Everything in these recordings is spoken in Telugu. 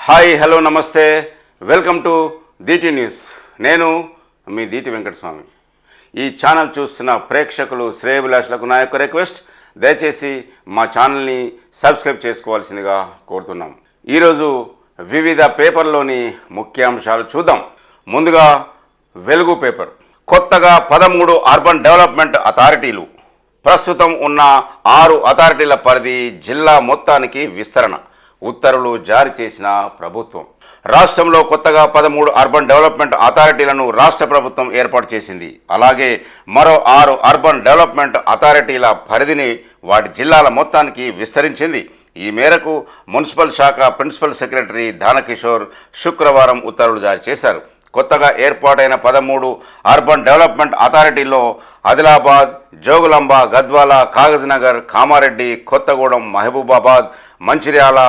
హాయ్ హలో నమస్తే వెల్కమ్ టు దీటి న్యూస్. నేను మీ దీటి వెంకటస్వామి. ఈ ఛానల్ చూస్తున్న ప్రేక్షకులు శ్రేయభిలాషులకు నా యొక్క రిక్వెస్ట్, దయచేసి మా ఛానల్ని సబ్స్క్రైబ్ చేసుకోవాల్సిందిగా కోరుతున్నాం. ఈరోజు వివిధ పేపర్లోని ముఖ్యాంశాలు చూద్దాం. ముందుగా వెలుగు పేపర్. కొత్తగా 13 అర్బన్ డెవలప్మెంట్ అథారిటీలు. ప్రస్తుతం ఉన్న 6 అథారిటీల పరిధి జిల్లా మొత్తానికి విస్తరణ. ఉత్తర్వులు జారీ చేసిన ప్రభుత్వం. రాష్ట్రంలో కొత్తగా 13 అర్బన్ డెవలప్మెంట్ అథారిటీలను రాష్ట్ర ప్రభుత్వం ఏర్పాటు చేసింది. అలాగే మరో 6 అర్బన్ డెవలప్మెంట్ అథారిటీల పరిధిని వాటి జిల్లాల మొత్తానికి విస్తరించింది. ఈ మేరకు మున్సిపల్ శాఖ ప్రిన్సిపల్ సెక్రటరీ దానకిషోర్ శుక్రవారం ఉత్తర్వులు జారీ చేశారు. కొత్తగా ఏర్పాటైన 13 అర్బన్ డెవలప్మెంట్ అథారిటీల్లో ఆదిలాబాద్, జోగులాంబ, గద్వాల, కాగజ్నగర్, కామారెడ్డి, కొత్తగూడెం, మహబూబాబాద్, మంచిర్యాల,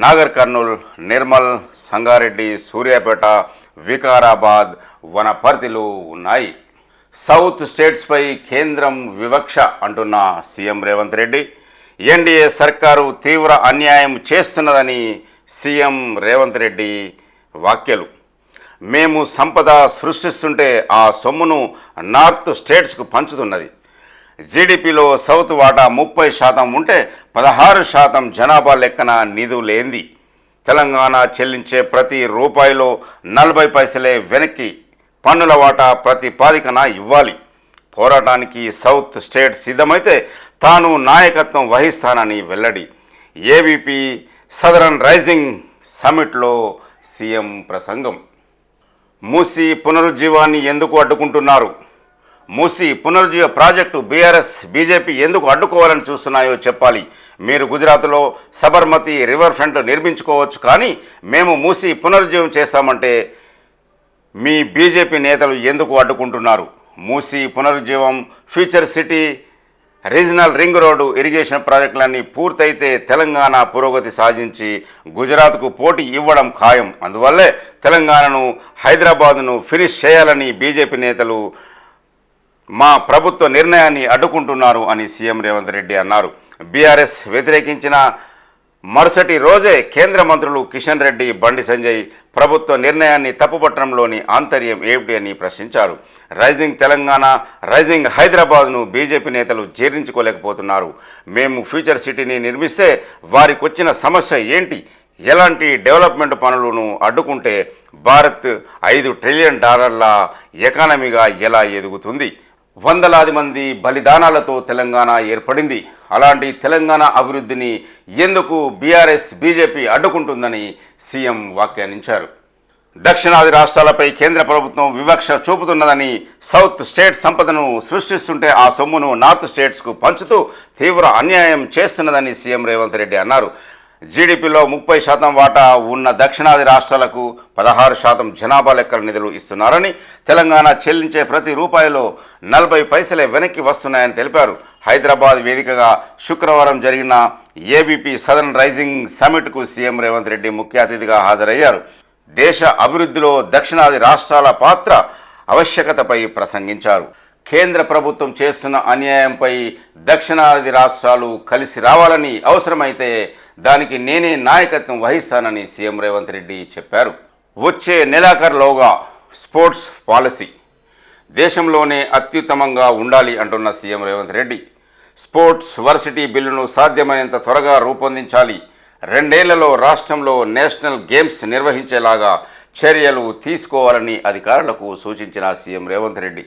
నాగర్ కర్నూల్, నిర్మల్, సంగారెడ్డి, సూర్యాపేట, వికారాబాద్ వనపర్తిలు ఉన్నాయి. సౌత్ స్టేట్స్పై కేంద్రం వివక్ష అంటున్న సీఎం రేవంత్ రెడ్డి. ఎన్డీఏ సర్కారు తీవ్ర అన్యాయం చేస్తున్నదని సీఎం రేవంత్ రెడ్డి వ్యాఖ్యలు. మేము సంపద సృష్టిస్తుంటే ఆ సొమ్మును నార్త్ స్టేట్స్కు పంచుతున్నది. జీడిపిలో సౌత్ వాటా 30% ఉంటే 16% జనాభా లెక్కన నిధులేంది. తెలంగాణ చెల్లించే ప్రతి రూపాయిలో 40 పైసలే వెనక్కి పన్నుల వాటా ప్రతిపాదికన ఇవ్వాలి. పోరాటానికి సౌత్ స్టేట్ సిద్ధమైతే తాను నాయకత్వం వహిస్తానని వెల్లడి. ఏబీపీ సదరన్ రైజింగ్ సమిట్లో సీఎం ప్రసంగం. మూసీ పునరుజ్జీవాన్ని ఎందుకు అడ్డుకుంటున్నారు? మూసీ పునరుజ్జీవ ప్రాజెక్టు బీఆర్ఎస్ బీజేపీ ఎందుకు అడ్డుకోవాలని చూస్తున్నాయో చెప్పాలి. మీరు గుజరాత్లో సబర్మతి రివర్ ఫ్రంట్ నిర్మించుకోవచ్చు, కానీ మేము మూసీ పునరుజ్జీవం చేస్తామంటే మీ బీజేపీ నేతలు ఎందుకు అడ్డుకుంటున్నారు? మూసీ పునరుజ్జీవం, future city, regional ring road, irrigation ప్రాజెక్టులన్నీ పూర్తయితే తెలంగాణ పురోగతి సాధించి గుజరాత్కు పోటీ ఇవ్వడం ఖాయం. అందువల్లే తెలంగాణను, హైదరాబాదును ఫినిష్ చేయాలని బీజేపీ నేతలు మా ప్రభుత్వ నిర్ణయాన్ని అడ్డుకుంటున్నారు అని సీఎం రేవంత్ రెడ్డి అన్నారు. బీఆర్ఎస్ వ్యతిరేకించిన మరుసటి రోజే కేంద్ర మంత్రులు కిషన్ రెడ్డి, బండి సంజయ్ ప్రభుత్వ నిర్ణయాన్ని తప్పుపట్టడంలోని ఆంతర్యం ఏమిటి అని ప్రశ్నించారు. రైజింగ్ తెలంగాణ, రైజింగ్ హైదరాబాద్ను బీజేపీ నేతలు జీర్ణించుకోలేకపోతున్నారు. మేము ఫ్యూచర్ సిటీని నిర్మిస్తే వారికి వచ్చిన సమస్య ఏంటి? ఎలాంటి డెవలప్మెంట్ పనులను అడ్డుకుంటే భారత్ $5 ట్రిలియన్ ఎకానమీగా ఎలా ఎదుగుతుంది? వందలాది మంది బలిదానాలతో తెలంగాణ ఏర్పడింది. అలాంటి తెలంగాణ అభివృద్ధిని ఎందుకు బీఆర్ఎస్ బీజేపీ అడ్డుకుంటుందని సీఎం వ్యాఖ్యానించారు. దక్షిణాది రాష్ట్రాలపై కేంద్ర ప్రభుత్వం వివక్ష చూపుతున్నదని, సౌత్ స్టేట్ సంపదను సృష్టిస్తుంటే ఆ సొమ్మును నార్త్ స్టేట్స్కు పంచుతూ తీవ్ర అన్యాయం చేస్తున్నదని సీఎం రేవంత్ రెడ్డి అన్నారు. జీడిపిలో 30% వాటా ఉన్న దక్షిణాది రాష్ట్రాలకు 16% జనాభా లెక్కల నిధులు ఇస్తున్నారని, తెలంగాణ చెల్లించే ప్రతి రూపాయిలో 40 పైసలే వెనక్కి వస్తున్నాయని తెలిపారు. హైదరాబాద్ వేదికగా శుక్రవారం జరిగిన ఏబీపీ సదరన్ రైజింగ్ సమిట్కు సీఎం రేవంత్ రెడ్డి ముఖ్య అతిథిగా హాజరయ్యారు. దేశ అభివృద్ధిలో దక్షిణాది రాష్ట్రాల పాత్ర ఆవశ్యకతపై ప్రసంగించారు. కేంద్ర ప్రభుత్వం చేస్తున్న అన్యాయంపై దక్షిణాది రాష్ట్రాలు కలిసి రావాలని, అవసరమైతే దానికి నేనే నాయకత్వం వహిస్తానని సీఎం రేవంత్ రెడ్డి చెప్పారు. వచ్చే నెలాఖరులోగా స్పోర్ట్స్ పాలసీ దేశంలోనే అత్యుత్తమంగా ఉండాలి అంటున్న CM Revanth Reddy. Sports varsity బిల్లును సాధ్యమైనంత త్వరగా రూపొందించాలి. 2 ఏళ్లలో రాష్ట్రంలో నేషనల్ గేమ్స్ నిర్వహించేలాగా చర్యలు తీసుకోవాలని అధికారులకు సూచించిన సీఎం రేవంత్ రెడ్డి.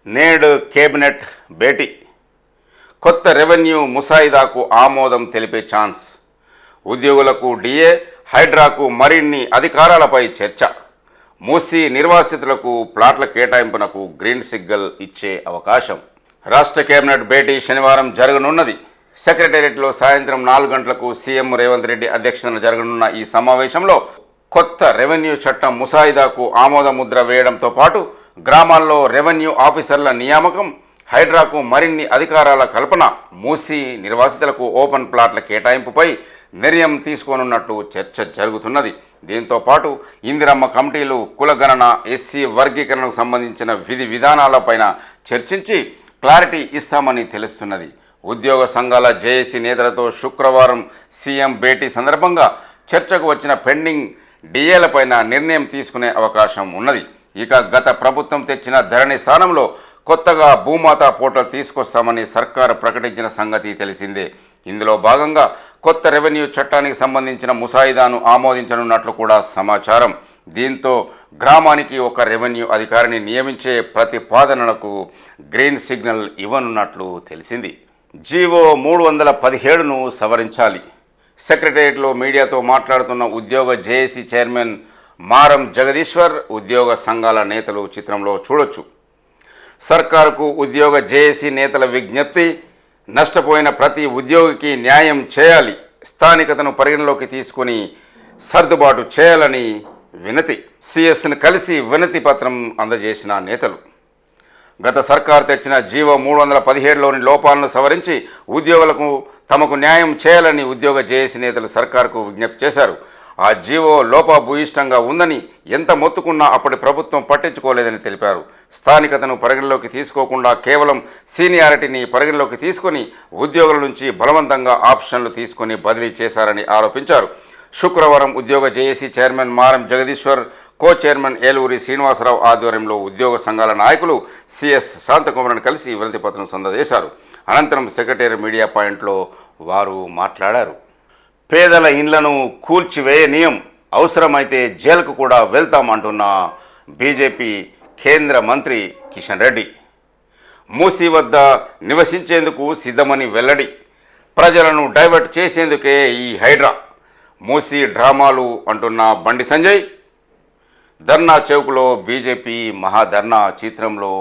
నేడు కేబినెట్ భేటీ. కొత్త రెవెన్యూ ముసాయిదాకు ఆమోదం తెలిపే ఛాన్స్. ఉద్యోగులకు డిఏ, హైడ్రాకు మరిన్ని అధికారాలపై చర్చ. మూసీ నిర్వాసితులకు ప్లాట్ల కేటాయింపునకు గ్రీన్ సిగ్నల్ ఇచ్చే అవకాశం. రాష్ట్ర కేబినెట్ భేటీ శనివారం జరగనున్నది. సెక్రటేరియట్లో సాయంత్రం 4 గంటలకు సీఎం రేవంత్ రెడ్డి అధ్యక్షతన జరగనున్న ఈ సమావేశంలో కొత్త రెవెన్యూ చట్టం ముసాయిదాకు ఆమోద ముద్ర వేయడంతో పాటు గ్రామాల్లో రెవెన్యూ ఆఫీసర్ల నియామకం, హైడ్రాకు మరిన్ని అధికారాల కల్పన, మూసీ నిర్వాసితులకు ఓపెన్ ప్లాట్ల కేటాయింపుపై నిర్ణయం తీసుకోనున్నట్లు చర్చ జరుగుతున్నది. దీంతో పాటు ఇందిరమ్మ కమిటీలు, కులగణన, ఎస్సీ వర్గీకరణకు సంబంధించిన విధి విధానాలపైన చర్చించి క్లారిటీ ఇస్తామని తెలుస్తున్నది. ఉద్యోగ సంఘాల జేఏసీ నేతలతో శుక్రవారం సీఎం భేటీ సందర్భంగా చర్చకు వచ్చిన పెండింగ్ డిఏలపైన నిర్ణయం తీసుకునే అవకాశం ఉన్నది. ఇక గత ప్రభుత్వం తెచ్చిన ధరణి స్థానంలో కొత్తగా భూమాత పోర్టల్ తీసుకొస్తామని సర్కారు ప్రకటించిన సంగతి తెలిసిందే. ఇందులో భాగంగా కొత్త రెవెన్యూ చట్టానికి సంబంధించిన ముసాయిదాను ఆమోదించనున్నట్లు కూడా సమాచారం. దీంతో గ్రామానికి ఒక రెవెన్యూ అధికారిని నియమించే ప్రతిపాదనలకు గ్రీన్ సిగ్నల్ ఇవ్వనున్నట్లు తెలిసింది. జీవో 317ను సవరించాలి. సెక్రటేరియట్లో మీడియాతో మాట్లాడుతున్న ఉద్యోగ జేఏసీ చైర్మన్ మారం జగదీశ్వర్, ఉద్యోగ సంఘాల నేతలు చిత్రంలో చూడొచ్చు. సర్కారుకు ఉద్యోగ జేఏసీ నేతల విజ్ఞప్తి: నష్టపోయిన ప్రతి ఉద్యోగికి న్యాయం చేయాలి, స్థానికతను పరిగణలోకి తీసుకుని సర్దుబాటు చేయాలని వినతి. సిఎస్ను కలిసి వినతి పత్రం అందజేసిన నేతలు గత సర్కారు తెచ్చిన జీవో 317లోని లోపాలను సవరించి ఉద్యోగులకు తమకు న్యాయం చేయాలని ఉద్యోగ జేఏసీ నేతలు సర్కారుకు విజ్ఞప్తి చేశారు. ఆ జీవో లోపభూయిష్టంగా ఉందని, ఎంత మొత్తుకున్నా అప్పటి ప్రభుత్వం పట్టించుకోలేదని తెలిపారు. స్థానికతను పరిగణలోకి తీసుకోకుండా కేవలం సీనియారిటీని పరిగణలోకి తీసుకొని ఉద్యోగుల నుంచి బలవంతంగా ఆప్షన్లు తీసుకొని బదిలీ చేశారని ఆరోపించారు. శుక్రవారం ఉద్యోగ జేఏసీ చైర్మన్ మారం జగదీశ్వర్, కో చైర్మన్ ఏలూరి శ్రీనివాసరావు ఆధ్వర్యంలో ఉద్యోగ సంఘాల నాయకులు సిఎస్ శాంతకుమార్ను కలిసి వినతి పత్రం అందజేశారు. అనంతరం సెక్రటరీ మీడియా పాయింట్లో వారు మాట్లాడారు. పేదల ఇండ్లను కూల్చివేయనీయం, అవసరమైతే జైలుకు కూడా వెళ్తామంటున్న బీజేపీ కేంద్ర మంత్రి కిషన్ రెడ్డి. మూసీ వద్ద నివసించేందుకు సిద్ధమని వెల్లడి. ప్రజలను డైవర్ట్ చేసేందుకే ఈ హైడ్రా. మూసీ డ్రామాలు అంటున్న బండి సంజయ్. ధర్నా చౌక్లో బీజేపీ మహాధర్నా చిత్రంలో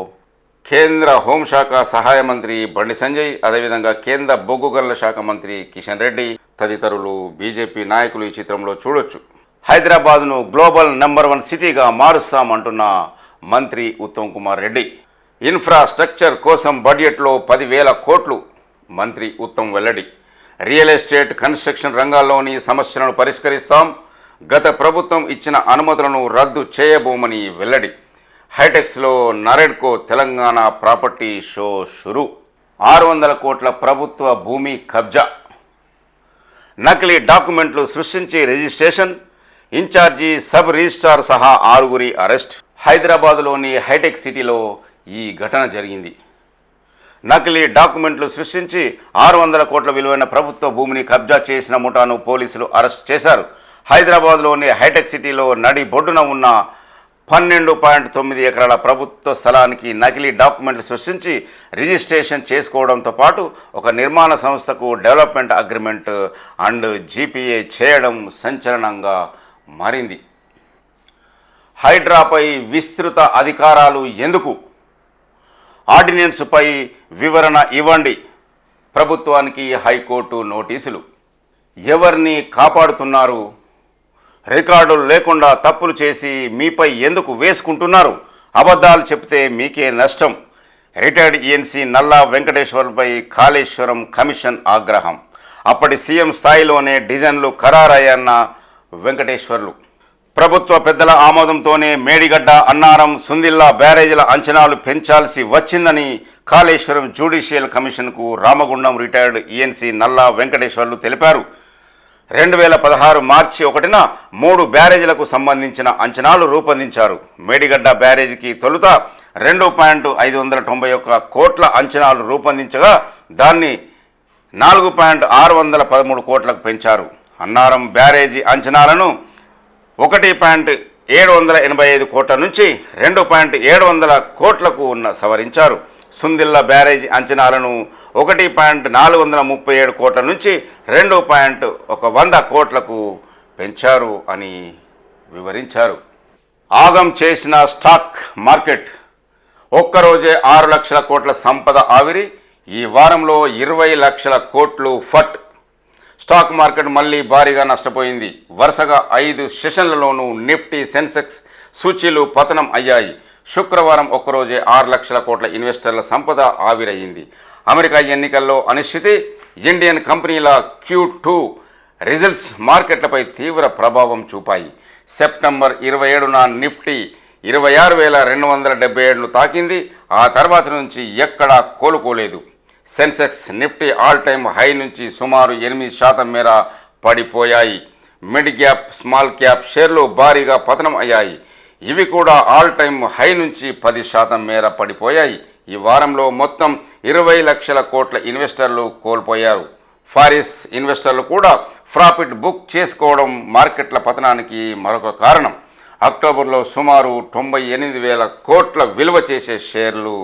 కేంద్ర హోంశాఖ సహాయ మంత్రి బండి సంజయ్, అదేవిధంగా కేంద్ర బొగ్గు గనుల శాఖ మంత్రి కిషన్ రెడ్డి తదితరులు బీజేపీ నాయకులు ఈ చిత్రంలో చూడొచ్చు. హైదరాబాద్ను గ్లోబల్ నెంబర్ 1 సిటీగా మారుస్తామంటున్న మంత్రి ఉత్తమ్ కుమార్ రెడ్డి. ఇన్ఫ్రాస్ట్రక్చర్ కోసం బడ్జెట్లో 10,000 కోట్లు, మంత్రి ఉత్తమ్ వెల్లడి. రియల్ ఎస్టేట్, కన్స్ట్రక్షన్ రంగాల్లోని సమస్యలను పరిష్కరిస్తాం, గత ప్రభుత్వం ఇచ్చిన అనుమతులను రద్దు చేయబోమని వెల్లడి. హైటెక్స్లో నరెడ్కో తెలంగాణ ప్రాపర్టీ షో షురు. 600 కోట్ల ప్రభుత్వ భూమి కబ్జా. నకిలీ డాక్యుమెంట్లు సృష్టించి రిజిస్ట్రేషన్. ఇన్ఛార్జి సబ్ రిజిస్ట్రార్ సహా 6 అరెస్ట్. హైదరాబాదులోని హైటెక్ సిటీలో ఈ ఘటన జరిగింది. నకిలీ డాక్యుమెంట్లు సృష్టించి 600 కోట్ల విలువైన ప్రభుత్వ భూమిని కబ్జా చేసిన ముఠాను పోలీసులు అరెస్ట్ చేశారు. హైదరాబాద్లోని హైటెక్ సిటీలో నడి బొడ్డున ఉన్న 12.9 ఎకరాల ప్రభుత్వ స్థలానికి నకిలీ డాక్యుమెంట్లు సృష్టించి రిజిస్ట్రేషన్ చేసుకోవడంతో పాటు ఒక నిర్మాణ సంస్థకు డెవలప్మెంట్ అగ్రిమెంట్ అండ్ జీపీఏ చేయడం సంచలనంగా మారింది. హైడ్రాపై విస్తృత అధికారాలు ఎందుకు? ఆర్డినెన్స్పై వివరణ ఇవ్వండి. ప్రభుత్వానికి హైకోర్టు నోటీసులు. ఎవరిని కాపాడుతున్నారు? రికార్డులు లేకుండా తప్పులు చేసి మీపై ఎందుకు వేసుకుంటున్నారు? అబద్ధాలు చెప్తే మీకే నష్టం. రిటైర్డ్ ఈఎన్సీ నల్లా వెంకటేశ్వర్పై కాళేశ్వరం కమిషన్ ఆగ్రహం. అప్పటి సీఎం స్థాయిలోనే డిజైన్లు ఖరారయ్యన్న వెంకటేశ్వర్లు. ప్రభుత్వ పెద్దల ఆమోదంతోనే మేడిగడ్డ, అన్నారం, సుందిల్లా బ్యారేజీల అంచనాలు పెంచాల్సి వచ్చిందని కాళేశ్వరం జ్యుడిషియల్ కమిషన్కు రామగుండం రిటైర్డ్ ఈఎన్సీ నల్లా వెంకటేశ్వర్లు తెలిపారు. 2016 మార్చి 1న 3 బ్యారేజీలకు సంబంధించిన అంచనాలు రూపొందించారు. మేడిగడ్డ బ్యారేజీకి తొలుత 2.591 కోట్ల అంచనాలు రూపొందించగా దాన్ని 4.613 కోట్లకు పెంచారు. అన్నారం బ్యారేజీ అంచనాలను 1.785 కోట్ల నుంచి 2.700 కోట్లకు సవరించారు. సుందిల్లా బ్యారేజీ అంచనాలను 1.437 కోట్ల నుంచి 2.100 కోట్లకు పెంచారు అని వివరించారు. ఆగం చేసిన స్టాక్ మార్కెట్. ఒక్కరోజే 6 లక్షల కోట్ల సంపద ఆవిరి. ఈ వారంలో 20 లక్షల కోట్లు ఫట్. స్టాక్ మార్కెట్ మళ్ళీ భారీగా నష్టపోయింది. వరుసగా 5 సెషన్లలోనూ నిఫ్టీ, సెన్సెక్స్ సూచీలు పతనం అయ్యాయి. శుక్రవారం ఒక్కరోజే 6 లక్షల కోట్ల ఇన్వెస్టర్ల సంపద ఆవిరయ్యింది. అమెరికా ఎన్నికల్లో అనిశ్చితి, ఇండియన్ కంపెనీల Q2 రిజల్ట్స్ మార్కెట్లపై తీవ్ర ప్రభావం చూపాయి. సెప్టెంబర్ 27న నిఫ్టీ 26,277ను తాకింది. ఆ తర్వాత నుంచి ఎక్కడా కోలుకోలేదు. Sensex, Nifty all time high నుంచి సుమారు 8% మేర పడిపోయాయి. మిడ్ క్యాప్, స్మాల్ క్యాప్ షేర్లు భారీగా పతనం అయ్యాయి. ఇవి కూడా ఆల్ టైమ్ హై నుంచి 10% మేర పడిపోయాయి. ఈ వారంలో మొత్తం 20 లక్షల కోట్ల ఇన్వెస్టర్లు కోల్పోయారు. ఫారిస్ ఇన్వెస్టర్లు కూడా ప్రాఫిట్ బుక్ చేసుకోవడం మార్కెట్ల పతనానికి మరొక కారణం. అక్టోబర్లో సుమారు 98,000 కోట్ల విలువ చేసే షేర్లు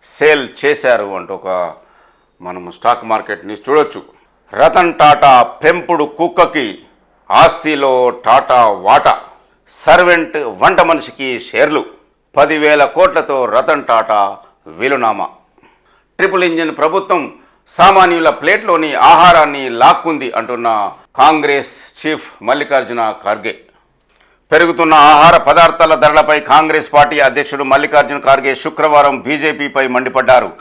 సేల్ చేశారు అంటూ మనము స్టాక్ మార్కెట్ న్యూస్ చూడొచ్చు. రతన్ టాటా పెంపుడు కుక్కకి ఆస్తిలో టాటా వాటా, సర్వెంట్ వంట మనిషికి షేర్లు, 10,000 కోట్లతో రతన్ టాటా వీలునామా. ట్రిపుల్ ఇంజిన్ ప్రభుత్వం సామాన్యుల ప్లేట్లోని ఆహారాన్ని లాక్కుంది అంటున్న కాంగ్రెస్ చీఫ్ మల్లికార్జున ఖార్గే. పెరుగుతున్న ఆహార పదార్థాల ధరలపై కాంగ్రెస్ పార్టీ అధ్యక్షుడు మల్లికార్జున ఖార్గే శుక్రవారం బీజేపీపై మండిపడ్డారు.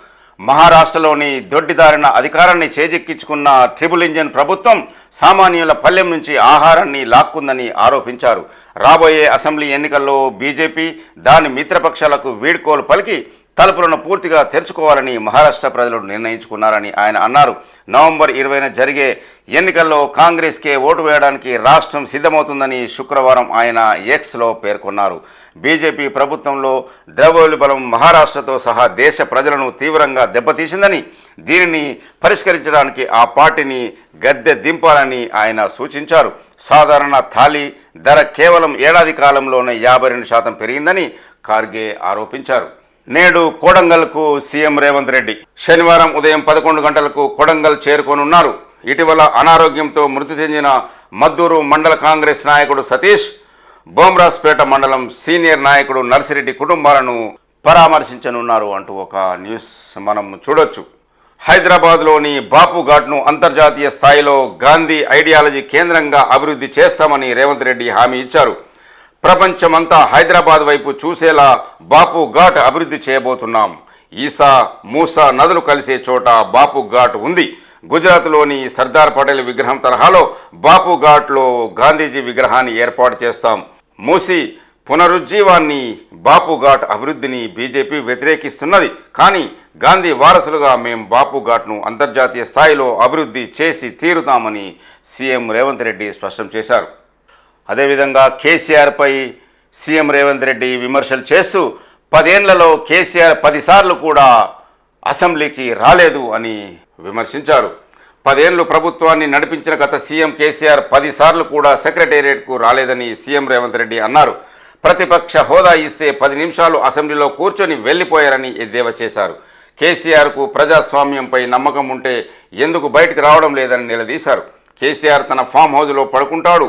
మహారాష్ట్రలోని దొడ్డిదారిన అధికారాన్ని చేజెక్కించుకున్న ట్రిపుల్ ఇంజిన్ ప్రభుత్వం సామాన్యుల పల్లెం నుంచి ఆహారాన్ని లాక్కుందని ఆరోపించారు. రాబోయే అసెంబ్లీ ఎన్నికల్లో బీజేపీ దాని మిత్రపక్షాలకు వీడ్కోలు పలికి తలుపులను పూర్తిగా తెరుచుకోవాలని మహారాష్ట్ర ప్రజలు నిర్ణయించుకున్నారని ఆయన అన్నారు. నవంబర్ 20న జరిగే ఎన్నికల్లో కాంగ్రెస్కే ఓటు వేయడానికి రాష్ట్రం సిద్ధమవుతుందని శుక్రవారం ఆయన ఎక్స్లో పేర్కొన్నారు. బీజేపీ ప్రభుత్వంలో ద్రవ్యోల్బణం మహారాష్ట్రతో సహా దేశ ప్రజలను తీవ్రంగా దెబ్బతీసిందని, దీనిని పరిష్కరించడానికి ఆ పార్టీని గద్దె దింపాలని ఆయన సూచించారు. సాధారణ థాలీ ధర కేవలం ఏడాది కాలంలోనే 52% పెరిగిందని ఖార్గే ఆరోపించారు. నేడు కొడంగల్కు సీఎం రేవంత్ రెడ్డి శనివారం ఉదయం 11 గంటలకు కొడంగల్ చేరుకోనున్నారు. ఇటీవల అనారోగ్యంతో మృతి చెందిన మద్దూరు మండల కాంగ్రెస్ నాయకుడు సతీష్, బోమ్రాస్పేట మండలం సీనియర్ నాయకుడు నర్సిరెడ్డి కుటుంబాలను పరామర్శించనున్నారు అంటూ ఒక న్యూస్ మనం చూడొచ్చు. హైదరాబాద్లోని బాపు ఘాట్ను అంతర్జాతీయ స్థాయిలో గాంధీ ఐడియాలజీ కేంద్రంగా అభివృద్ధి చేస్తామని రేవంత్ రెడ్డి హామీ ఇచ్చారు. ప్రపంచమంతా హైదరాబాద్ వైపు చూసేలా బాపు ఘాట్ అభివృద్ధి చేయబోతున్నాం. ఈసా, మూసా నదులు కలిసే చోట బాపు ఘాట్ ఉంది. గుజరాత్లోని సర్దార్ పటేల్ విగ్రహం తరహాలో బాపు ఘాట్లో గాంధీజీ విగ్రహాన్ని ఏర్పాటు చేస్తాం. మూసి పునరుజ్జీవాన్ని, బాపు ఘాట్ అభివృద్ధిని బీజేపీ వ్యతిరేకిస్తున్నది. కానీ గాంధీ వారసులుగా మేం బాపు ఘాట్ను అంతర్జాతీయ స్థాయిలో అభివృద్ధి చేసి తీరుతామని సీఎం రేవంత్ రెడ్డి స్పష్టం చేశారు. అదేవిధంగా కేసీఆర్పై సీఎం రేవంత్ రెడ్డి విమర్శలు చేస్తూ 10 ఏళ్లలో కేసీఆర్ 10 సార్లు కూడా అసెంబ్లీకి రాలేదు అని విమర్శించారు. 10 ఏళ్లు ప్రభుత్వాన్ని నడిపించిన గత సీఎం కేసీఆర్ 10 సార్లు కూడా సెక్రటేరియట్కు రాలేదని సీఎం రేవంత్ రెడ్డి అన్నారు. ప్రతిపక్ష హోదా ఇస్తే 10 నిమిషాలు అసెంబ్లీలో కూర్చొని వెళ్లిపోయారని ఎద్దేవా చేశారు. కేసీఆర్కు ప్రజాస్వామ్యంపై నమ్మకం ఉంటే ఎందుకు బయటకు రావడం లేదని నిలదీశారు. కేసీఆర్ తన ఫామ్ హౌస్లో పడుకుంటాడు.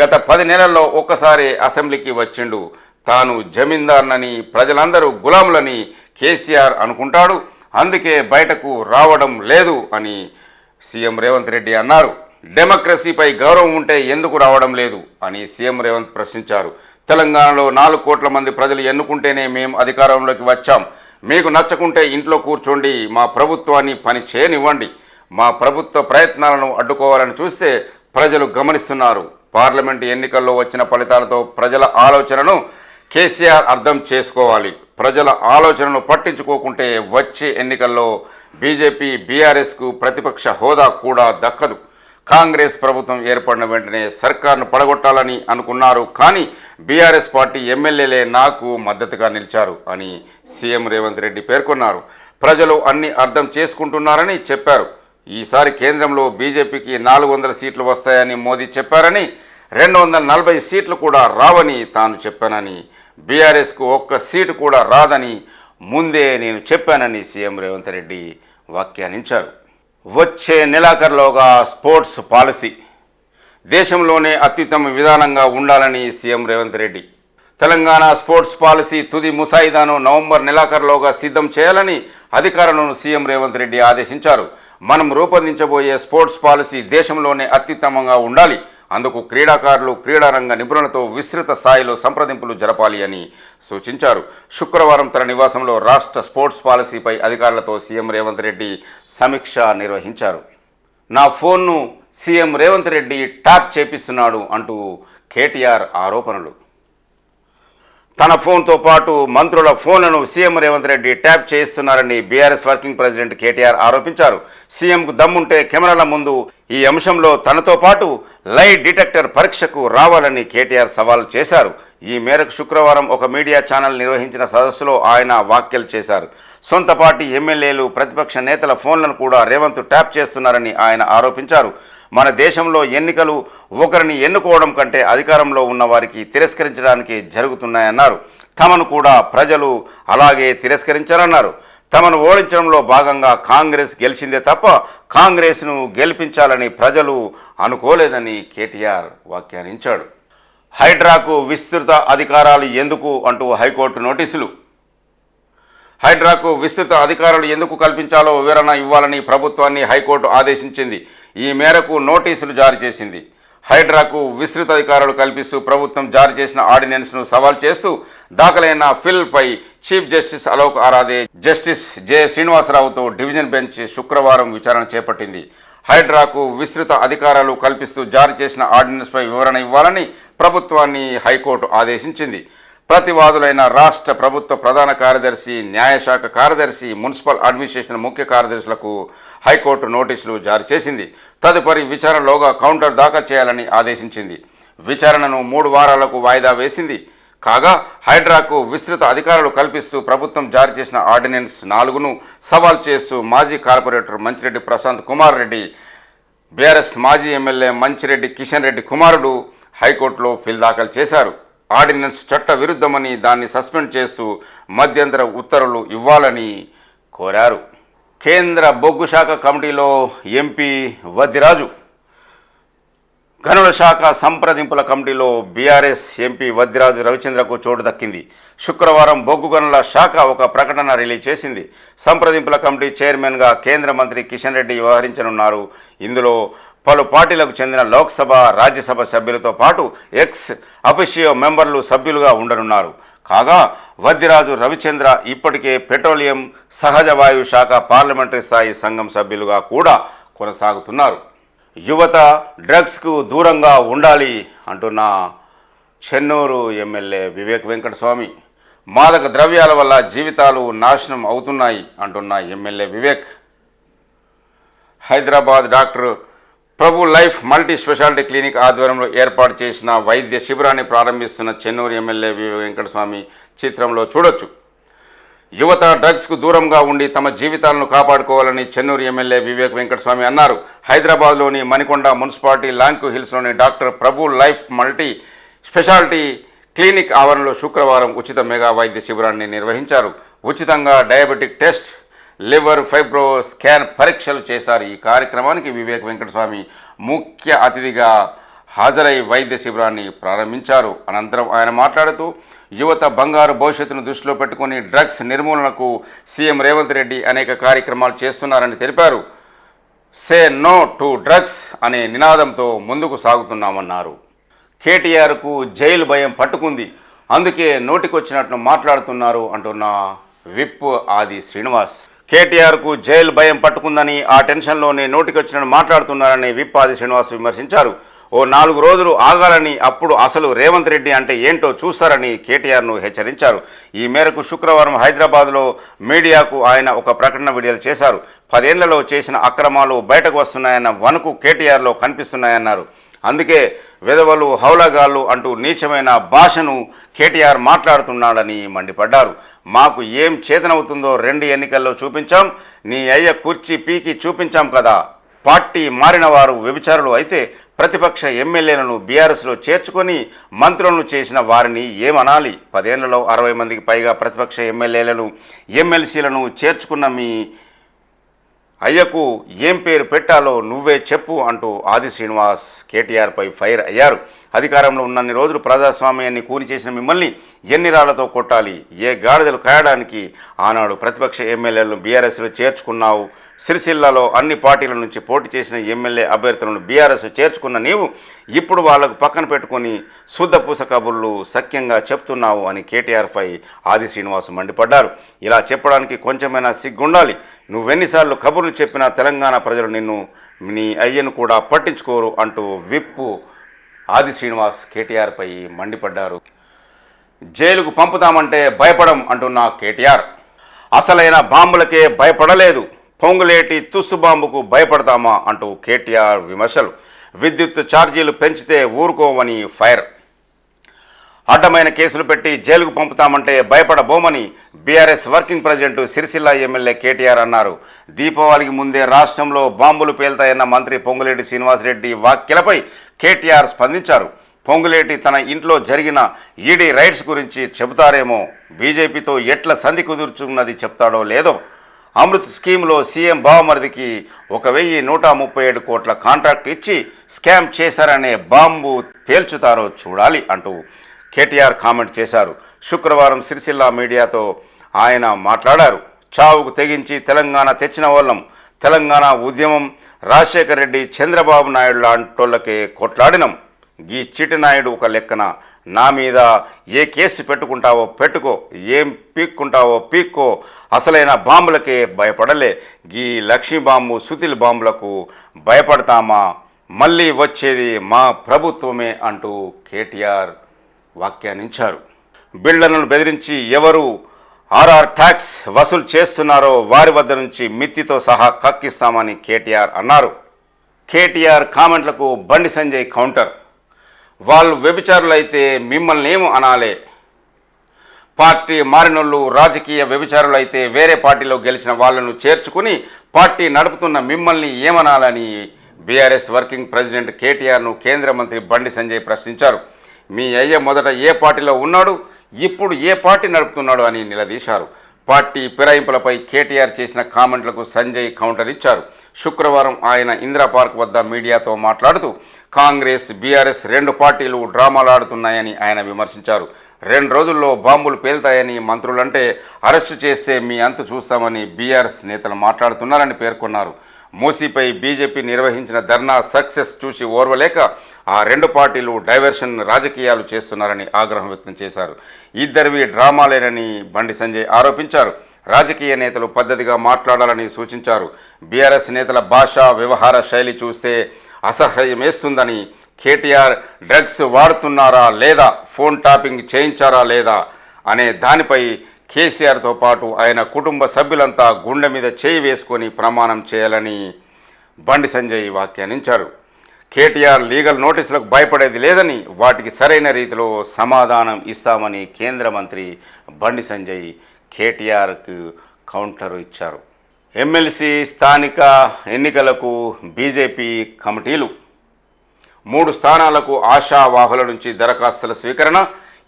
గత 10 నెలల్లో ఒక్కసారి అసెంబ్లీకి వచ్చిండు. తాను జమీందార్నని, ప్రజలందరూ గులాములని కేసీఆర్ అనుకుంటాడు. అందుకే బయటకు రావడం లేదు అని సీఎం రేవంత్ రెడ్డి అన్నారు. డెమోక్రసీపై గౌరవం ఉంటే ఎందుకు రావడం లేదు అని సీఎం రేవంత్ ప్రశ్నించారు. తెలంగాణలో 4 కోట్ల మంది ప్రజలు ఎన్నుకుంటేనే మేము అధికారంలోకి వచ్చాం. మీకు నచ్చకుంటే ఇంట్లో కూర్చోండి, మా ప్రభుత్వాన్ని పని చేయనివ్వండి. మా ప్రభుత్వ ప్రయత్నాలను అడ్డుకోవాలని చూస్తే ప్రజలు గమనిస్తున్నారు. పార్లమెంటు ఎన్నికల్లో వచ్చిన ఫలితాలతో ప్రజల ఆలోచనను కేసీఆర్ అర్థం చేసుకోవాలి. ప్రజల ఆలోచనను పట్టించుకోకుంటే వచ్చే ఎన్నికల్లో బీజేపీ, బీఆర్ఎస్కు ప్రతిపక్ష హోదా కూడా దక్కదు. కాంగ్రెస్ ప్రభుత్వం ఏర్పడిన వెంటనే సర్కార్ను పడగొట్టాలని అనుకున్నారు. కానీ బీఆర్ఎస్ పార్టీ ఎమ్మెల్యేలే నాకు మద్దతుగా నిలిచారు అని సీఎం రేవంత్ రెడ్డి పేర్కొన్నారు. ప్రజలు అన్ని అర్థం చేసుకుంటున్నారని చెప్పారు. ఈసారి కేంద్రంలో బీజేపీకి 400 సీట్లు వస్తాయని మోదీ చెప్పారని, 240 సీట్లు కూడా రావని తాను చెప్పానని, బీఆర్ఎస్కు 1 సీటు కూడా రాదని ముందే నేను చెప్పానని సీఎం రేవంత్ రెడ్డి వ్యాఖ్యానించారు. వచ్చే నెలాఖరులోగా స్పోర్ట్స్ పాలసీ దేశంలోనే అత్యుత్తమ విధానంగా ఉండాలని CM Revanth Reddy. Telangana sports policy తుది ముసాయిదాను నవంబర్ నెలాఖరులోగా సిద్ధం చేయాలని అధికారులను సీఎం రేవంత్ రెడ్డి ఆదేశించారు. మనం రూపొందించబోయే స్పోర్ట్స్ పాలసీ దేశంలోనే అత్యుత్తమంగా ఉండాలి. అందుకు క్రీడాకారులు, క్రీడారంగ నిపుణులతో విస్తృత స్థాయిలో సంప్రదింపులు జరపాలి అని సూచించారు. శుక్రవారం తన నివాసంలో రాష్ట్ర స్పోర్ట్స్ పాలసీపై అధికారులతో సీఎం రేవంత్ రెడ్డి సమీక్ష నిర్వహించారు. నా ఫోన్ను సీఎం రేవంత్ రెడ్డి ట్యాప్ చేపిస్తున్నాడు అంటూ కేటీఆర్ ఆరోపణలు. తన ఫోన్తో పాటు మంత్రుల ఫోన్లను సీఎం రేవంత్ రెడ్డి ట్యాప్ చేస్తున్నారని బీఆర్ఎస్ వర్కింగ్ ప్రెసిడెంట్ కేటీఆర్ ఆరోపించారు. సీఎంకు దమ్ముంటే కెమెరాల ముందు ఈ అంశంలో తనతో పాటు లై డిటెక్టర్ పరీక్షకు రావాలని కేటీఆర్ సవాల్ చేశారు. ఈ మేరకు శుక్రవారం ఒక మీడియా ఛానల్ నిర్వహించిన సదస్సులో ఆయన వ్యాఖ్యలు చేశారు. సొంత పార్టీ ఎమ్మెల్యేలు, ప్రతిపక్ష నేతల ఫోన్లను కూడా రేవంత్ ట్యాప్ చేస్తున్నారని ఆయన ఆరోపించారు. మన దేశంలో ఎన్నికలు ఒకరిని ఎన్నుకోవడం కంటే అధికారంలో ఉన్న వారికి తిరస్కరించడానికి జరుగుతున్నాయన్నారు. తమను కూడా ప్రజలు అలాగే తిరస్కరించారన్నారు. తమను ఓడించడంలో భాగంగా కాంగ్రెస్ గెలిచిందే తప్ప కాంగ్రెస్ను గెలిపించాలని ప్రజలు అనుకోలేదని కేటీఆర్ వ్యాఖ్యానించాడు. హైడ్రాకు విస్తృత అధికారాలు ఎందుకు అంటూ హైకోర్టు నోటీసులు. హైడ్రాకు విస్తృత అధికారాలు ఎందుకు కల్పించాలో వివరణ ఇవ్వాలని ప్రభుత్వాన్ని హైకోర్టు ఆదేశించింది. ఈ మేరకు నోటీసులు జారీ చేసింది. హైడ్రాకు విస్తృత అధికారాలు కల్పిస్తూ ప్రభుత్వం జారీ చేసిన ఆర్డినెన్స్ను సవాల్ చేస్తూ దాఖలైన పిల్పై chief justice Alok Aradhe, justice J శ్రీనివాసరావుతో డివిజన్ బెంచ్ శుక్రవారం విచారణ చేపట్టింది. హైడ్రాకు విస్తృత అధికారాలు కల్పిస్తూ జారీ చేసిన ఆర్డినెన్స్పై వివరణ ఇవ్వాలని ప్రభుత్వాన్ని హైకోర్టు ఆదేశించింది. ప్రతివాదులైన రాష్ట్ర ప్రభుత్వ ప్రధాన కార్యదర్శి, న్యాయశాఖ కార్యదర్శి, మున్సిపల్ అడ్మినిస్ట్రేషన్ ముఖ్య కార్యదర్శులకు హైకోర్టు నోటీసులు జారీ చేసింది. తదుపరి విచారణలోగా కౌంటర్ దాఖలు చేయాలని ఆదేశించింది. విచారణను 3 వారాలకు వాయిదా వేసింది. కాగా హైడ్రాకు విస్తృత అధికారాలు కల్పిస్తూ ప్రభుత్వం జారీ చేసిన ఆర్డినెన్స్ 4ను సవాల్ చేస్తూ మాజీ కార్పొరేటర్ మంచిరెడ్డి ప్రశాంత్ కుమార్ రెడ్డి, బీఆర్ఎస్ మాజీ ఎమ్మెల్యే మంచిరెడ్డి కిషన్ రెడ్డి కుమారుడు హైకోర్టులో పిల్ దాఖలు చేశారు. ఆర్డినెన్స్ చట్ట విరుద్ధమని, దాన్ని సస్పెండ్ చేస్తూ మధ్యంతర ఉత్తర్వులు ఇవ్వాలని కోరారు. కేంద్ర బొగ్గు శాఖ కమిటీలో ఎంపీ వద్దిరాజు, గనుల శాఖ సంప్రదింపుల కమిటీలో బీఆర్ఎస్ ఎంపీ వద్దిరాజు రవిచంద్రకు చోటు దక్కింది. శుక్రవారం బొగ్గు గనుల శాఖ ఒక ప్రకటన రిలీజ్ చేసింది. సంప్రదింపుల కమిటీ చైర్మన్గా కేంద్ర మంత్రి కిషన్ రెడ్డి వ్యవహరించనున్నారు. ఇందులో పలు పార్టీలకు చెందిన లోక్సభ, రాజ్యసభ సభ్యులతో పాటు ఎక్స్ అఫిషియో మెంబర్లు సభ్యులుగా ఉండనున్నారు. కాగా వద్దిరాజు రవిచంద్ర ఇప్పటికే పెట్రోలియం, సహజ వాయు శాఖ పార్లమెంటరీ స్థాయి సంఘం సభ్యులుగా కూడా కొనసాగుతున్నారు. యువత డ్రగ్స్కు దూరంగా ఉండాలి అంటున్న చెన్నూరు ఎమ్మెల్యే వివేక్ వెంకటస్వామి. మాదక ద్రవ్యాల వల్ల జీవితాలు నాశనం అవుతున్నాయి అంటున్న ఎమ్మెల్యే వివేక్. హైదరాబాద్ డాక్టర్ ప్రభు లైఫ్ మల్టీ స్పెషాలిటీ క్లినిక్ ఆధ్వర్యంలో ఏర్పాటు చేసిన వైద్య శిబిరాన్ని ప్రారంభిస్తున్న చెన్నూరు ఎమ్మెల్యే వివేక్ వెంకటస్వామి చిత్రంలో చూడొచ్చు. యువత డ్రగ్స్కు దూరంగా ఉండి తమ జీవితాలను కాపాడుకోవాలని చెన్నూరు ఎమ్మెల్యే వివేక్ వెంకటస్వామి అన్నారు. హైదరాబాద్లోని మణికొండ మున్సిపాలిటీ లాంకు హిల్స్లోని డాక్టర్ ప్రభు లైఫ్ మల్టీ స్పెషాలిటీ క్లినిక్ ఆవరణలో శుక్రవారం ఉచిత మెగా వైద్య శిబిరాన్ని నిర్వహించారు. ఉచితంగా diabetic test, liver fibro scan పరీక్షలు చేశారు. ఈ కార్యక్రమానికి వివేక్ వెంకటస్వామి ముఖ్య అతిథిగా హాజరై వైద్య శిబిరాన్ని ప్రారంభించారు. అనంతరం ఆయన మాట్లాడుతూ యువత బంగారు భవిష్యత్తును దృష్టిలో పెట్టుకుని డ్రగ్స్ నిర్మూలనకు సీఎం రేవంత్ రెడ్డి అనేక కార్యక్రమాలు చేస్తున్నారని తెలిపారు. సే నో టు డ్రగ్స్ అనే నినాదంతో ముందుకు సాగుతున్నామన్నారు. కేటీఆర్కు జైలు భయం పట్టుకుంది, అందుకే నోటికొచ్చినట్లు మాట్లాడుతున్నారు అంటున్న విప్ ఆది శ్రీనివాస్. కేటీఆర్కు జైలు భయం పట్టుకుందని, ఆ టెన్షన్లోనే నోటికొచ్చినట్టు మాట్లాడుతున్నారని విప్ ఆది శ్రీనివాస్ విమర్శించారు. ఓ 4 రోజులు ఆగాలని, అప్పుడు అసలు రేవంత్ రెడ్డి అంటే ఏంటో చూస్తారని కేటీఆర్ను హెచ్చరించారు. ఈ మేరకు శుక్రవారం హైదరాబాద్లో మీడియాకు ఆయన ఒక ప్రకటన విడుదల చేశారు. 10 ఏళ్లలో చేసిన అక్రమాలు బయటకు వస్తున్నాయన్న వణుకు కేటీఆర్లో కనిపిస్తున్నాయన్నారు. అందుకే వెధవలు, హౌలగాళ్ళు అంటూ నీచమైన భాషను కేటీఆర్ మాట్లాడుతున్నాడని మండిపడ్డారు. మాకు ఏం చేతనవుతుందో 2 ఎన్నికల్లో చూపించాం, నీ అయ్య కుర్చీ పీకి చూపించాం కదా. పార్టీ మారిన వారు వ్యభిచారులు అయితే ప్రతిపక్ష ఎమ్మెల్యేలను బీఆర్ఎస్లో చేర్చుకొని మంత్రులను చేసిన వారిని ఏమనాలి? 10 ఏళ్లలో 60 మందికి పైగా ప్రతిపక్ష ఎమ్మెల్యేలను, ఎమ్మెల్సీలను చేర్చుకున్న మీ అయ్యకు ఏం పేరు పెట్టాలో నువ్వే చెప్పు అంటూ ఆది శ్రీనివాస్ కేటీఆర్పై ఫైర్ అయ్యారు. అధికారంలో ఉన్నన్ని రోజులు ప్రజాస్వామ్యాన్ని కూని చేసిన మిమ్మల్ని ఎన్ని రాళ్లతో కొట్టాలి? ఏ గాడిదలు కాయడానికి ఆనాడు ప్రతిపక్ష ఎమ్మెల్యేలను బీఆర్ఎస్లో చేర్చుకున్నావు? సిరిసిల్లలో అన్ని పార్టీల నుంచి పోటీ చేసిన ఎమ్మెల్యే అభ్యర్థులను బీఆర్ఎస్ చేర్చుకున్న నీవు ఇప్పుడు వాళ్లకు పక్కన పెట్టుకుని శుద్ధపూస కబుర్లు సఖ్యంగా చెప్తున్నావు అని కేటీఆర్పై ఆది శ్రీనివాస్ మండిపడ్డారు. ఇలా చెప్పడానికి కొంచెమైనా సిగ్గుండాలి. నువ్వెన్నిసార్లు కబుర్లు చెప్పినా తెలంగాణ ప్రజలు నిన్ను, నీ అయ్యను కూడా పట్టించుకోరు అంటూ విప్పు ఆది శ్రీనివాస్ కేటీఆర్పై మండిపడ్డారు. జైలుకు పంపుతామంటే భయపడం అంటున్న కేటీఆర్. అసలైన బాంబులకే భయపడలేదు, పొంగులేటి తుస్సు బాంబుకు భయపడతామా అంటూ కేటీఆర్ విమర్శలు. విద్యుత్ ఛార్జీలు పెంచితే ఊరుకోమని ఫైర్. అడ్డమైన కేసులు పెట్టి జైలుకు పంపుతామంటే భయపడబోమని BRS working president Sircilla MLA KTR అన్నారు. దీపావళికి ముందే రాష్ట్రంలో బాంబులు పేల్తాయన్న మంత్రి పొంగులేటి శ్రీనివాసరెడ్డి వ్యాఖ్యలపై కేటీఆర్ స్పందించారు. పొంగులేటి తన ఇంట్లో జరిగిన ఈడీ రైడ్స్ గురించి చెబుతారేమో, బీజేపీతో ఎట్ల సంధి కుదుర్చున్నది చెప్తాడో లేదో, అమృత్ స్కీమ్లో సీఎం బావమరిదికి 1137 కోట్ల కాంట్రాక్ట్ ఇచ్చి స్కామ్ చేశారనే బాంబు పేల్చుతారో చూడాలి అంటూ కేటీఆర్ కామెంట్ చేశారు. శుక్రవారం సిరిసిల్ల మీడియాతో ఆయన మాట్లాడారు. చావుకు తెగించి తెలంగాణ తెచ్చిన వాళ్ళం, తెలంగాణ ఉద్యమం రాజశేఖర రెడ్డి చంద్రబాబు నాయుడు లాంటోళ్ళకే కొట్లాడినం. గీ చిటినాయుడు ఒక లెక్కన నా మీద ఏ కేసు పెట్టుకుంటావో పెట్టుకో, ఏం పీక్కుంటావో పీక్కో, అసలైన బాంబులకే భయపడలే, గీ లక్ష్మీ బాంబు సుతిల్ బాంబులకు భయపడతామా, మళ్ళీ వచ్చేది మా ప్రభుత్వమే అంటూ కేటీఆర్ వ్యాఖ్యానించారు. బిల్డర్లను బెదిరించి ఎవరు ఆర్ఆర్ ట్యాక్స్ వసూలు చేస్తున్నారో వారి వద్ద నుంచి మిత్తితో సహా కక్కిస్తామని కేటీఆర్ అన్నారు. కేటీఆర్ కామెంట్లకు బండి సంజయ్ కౌంటర్. వాళ్ళు వ్యభిచారులైతే మిమ్మల్ని ఏమో అనాలే, పార్టీ మారినోళ్ళు రాజకీయ వ్యభిచారులైతే వేరే పార్టీలో గెలిచిన వాళ్ళను చేర్చుకుని పార్టీ నడుపుతున్న మిమ్మల్ని ఏమనాలని బీఆర్ఎస్ వర్కింగ్ ప్రెసిడెంట్ కేటీఆర్ను కేంద్ర మంత్రి బండి సంజయ్ ప్రశ్నించారు. మీ అయ్య మొదట ఏ పార్టీలో ఉన్నాడు, ఇప్పుడు ఏ పార్టీ నడుపుతున్నాడు అని నిలదీశారు. పార్టీ ఫిరాయింపులపై కేటీఆర్ చేసిన కామెంట్లకు సంజయ్ కౌంటర్ ఇచ్చారు. శుక్రవారం ఆయన ఇందిరా పార్క్ వద్ద మీడియాతో మాట్లాడుతూ కాంగ్రెస్ బీఆర్ఎస్ 2 పార్టీలు డ్రామాలాడుతున్నాయని ఆయన విమర్శించారు. 2 రోజుల్లో బాంబులు పేలుతాయని మంత్రులంటే అరెస్టు చేస్తే మీ అంతు చూస్తామని బీఆర్ఎస్ నేతలు మాట్లాడుతున్నారని పేర్కొన్నారు. మూసీపై బీజేపీ నిర్వహించిన ధర్నా సక్సెస్ చూసి ఓర్వలేక ఆ 2 పార్టీలు డైవర్షన్ రాజకీయాలు చేస్తున్నారని ఆగ్రహం వ్యక్తం చేశారు. ఇద్దరివి డ్రామాలేనని బండి సంజయ్ ఆరోపించారు. రాజకీయ నేతలు పద్ధతిగా మాట్లాడాలని సూచించారు. బీఆర్ఎస్ నేతల భాషా వ్యవహార శైలి చూస్తే అసహ్యమేస్తుందని, కేటీఆర్ డ్రగ్స్ వాడుతున్నారా లేదా, ఫోన్ టాపింగ్ చేయించారా లేదా అనే దానిపై కేసీఆర్తో పాటు ఆయన కుటుంబ సభ్యులంతా గుండె మీద చేయి వేసుకొని ప్రమాణం చేయాలని బండి సంజయ్ వ్యాఖ్యానించారు. కేటీఆర్ లీగల్ నోటీసులకు భయపడేది లేదని, వాటికి సరైన రీతిలో సమాధానం ఇస్తామని కేంద్ర మంత్రి బండి సంజయ్ కేటీఆర్కు కౌంటర్ ఇచ్చారు. ఎమ్మెల్సీ స్థానిక ఎన్నికలకు బీజేపీ కమిటీలు 3 స్థానాలకు ఆశావాహుల నుంచి దరఖాస్తుల స్వీకరణ.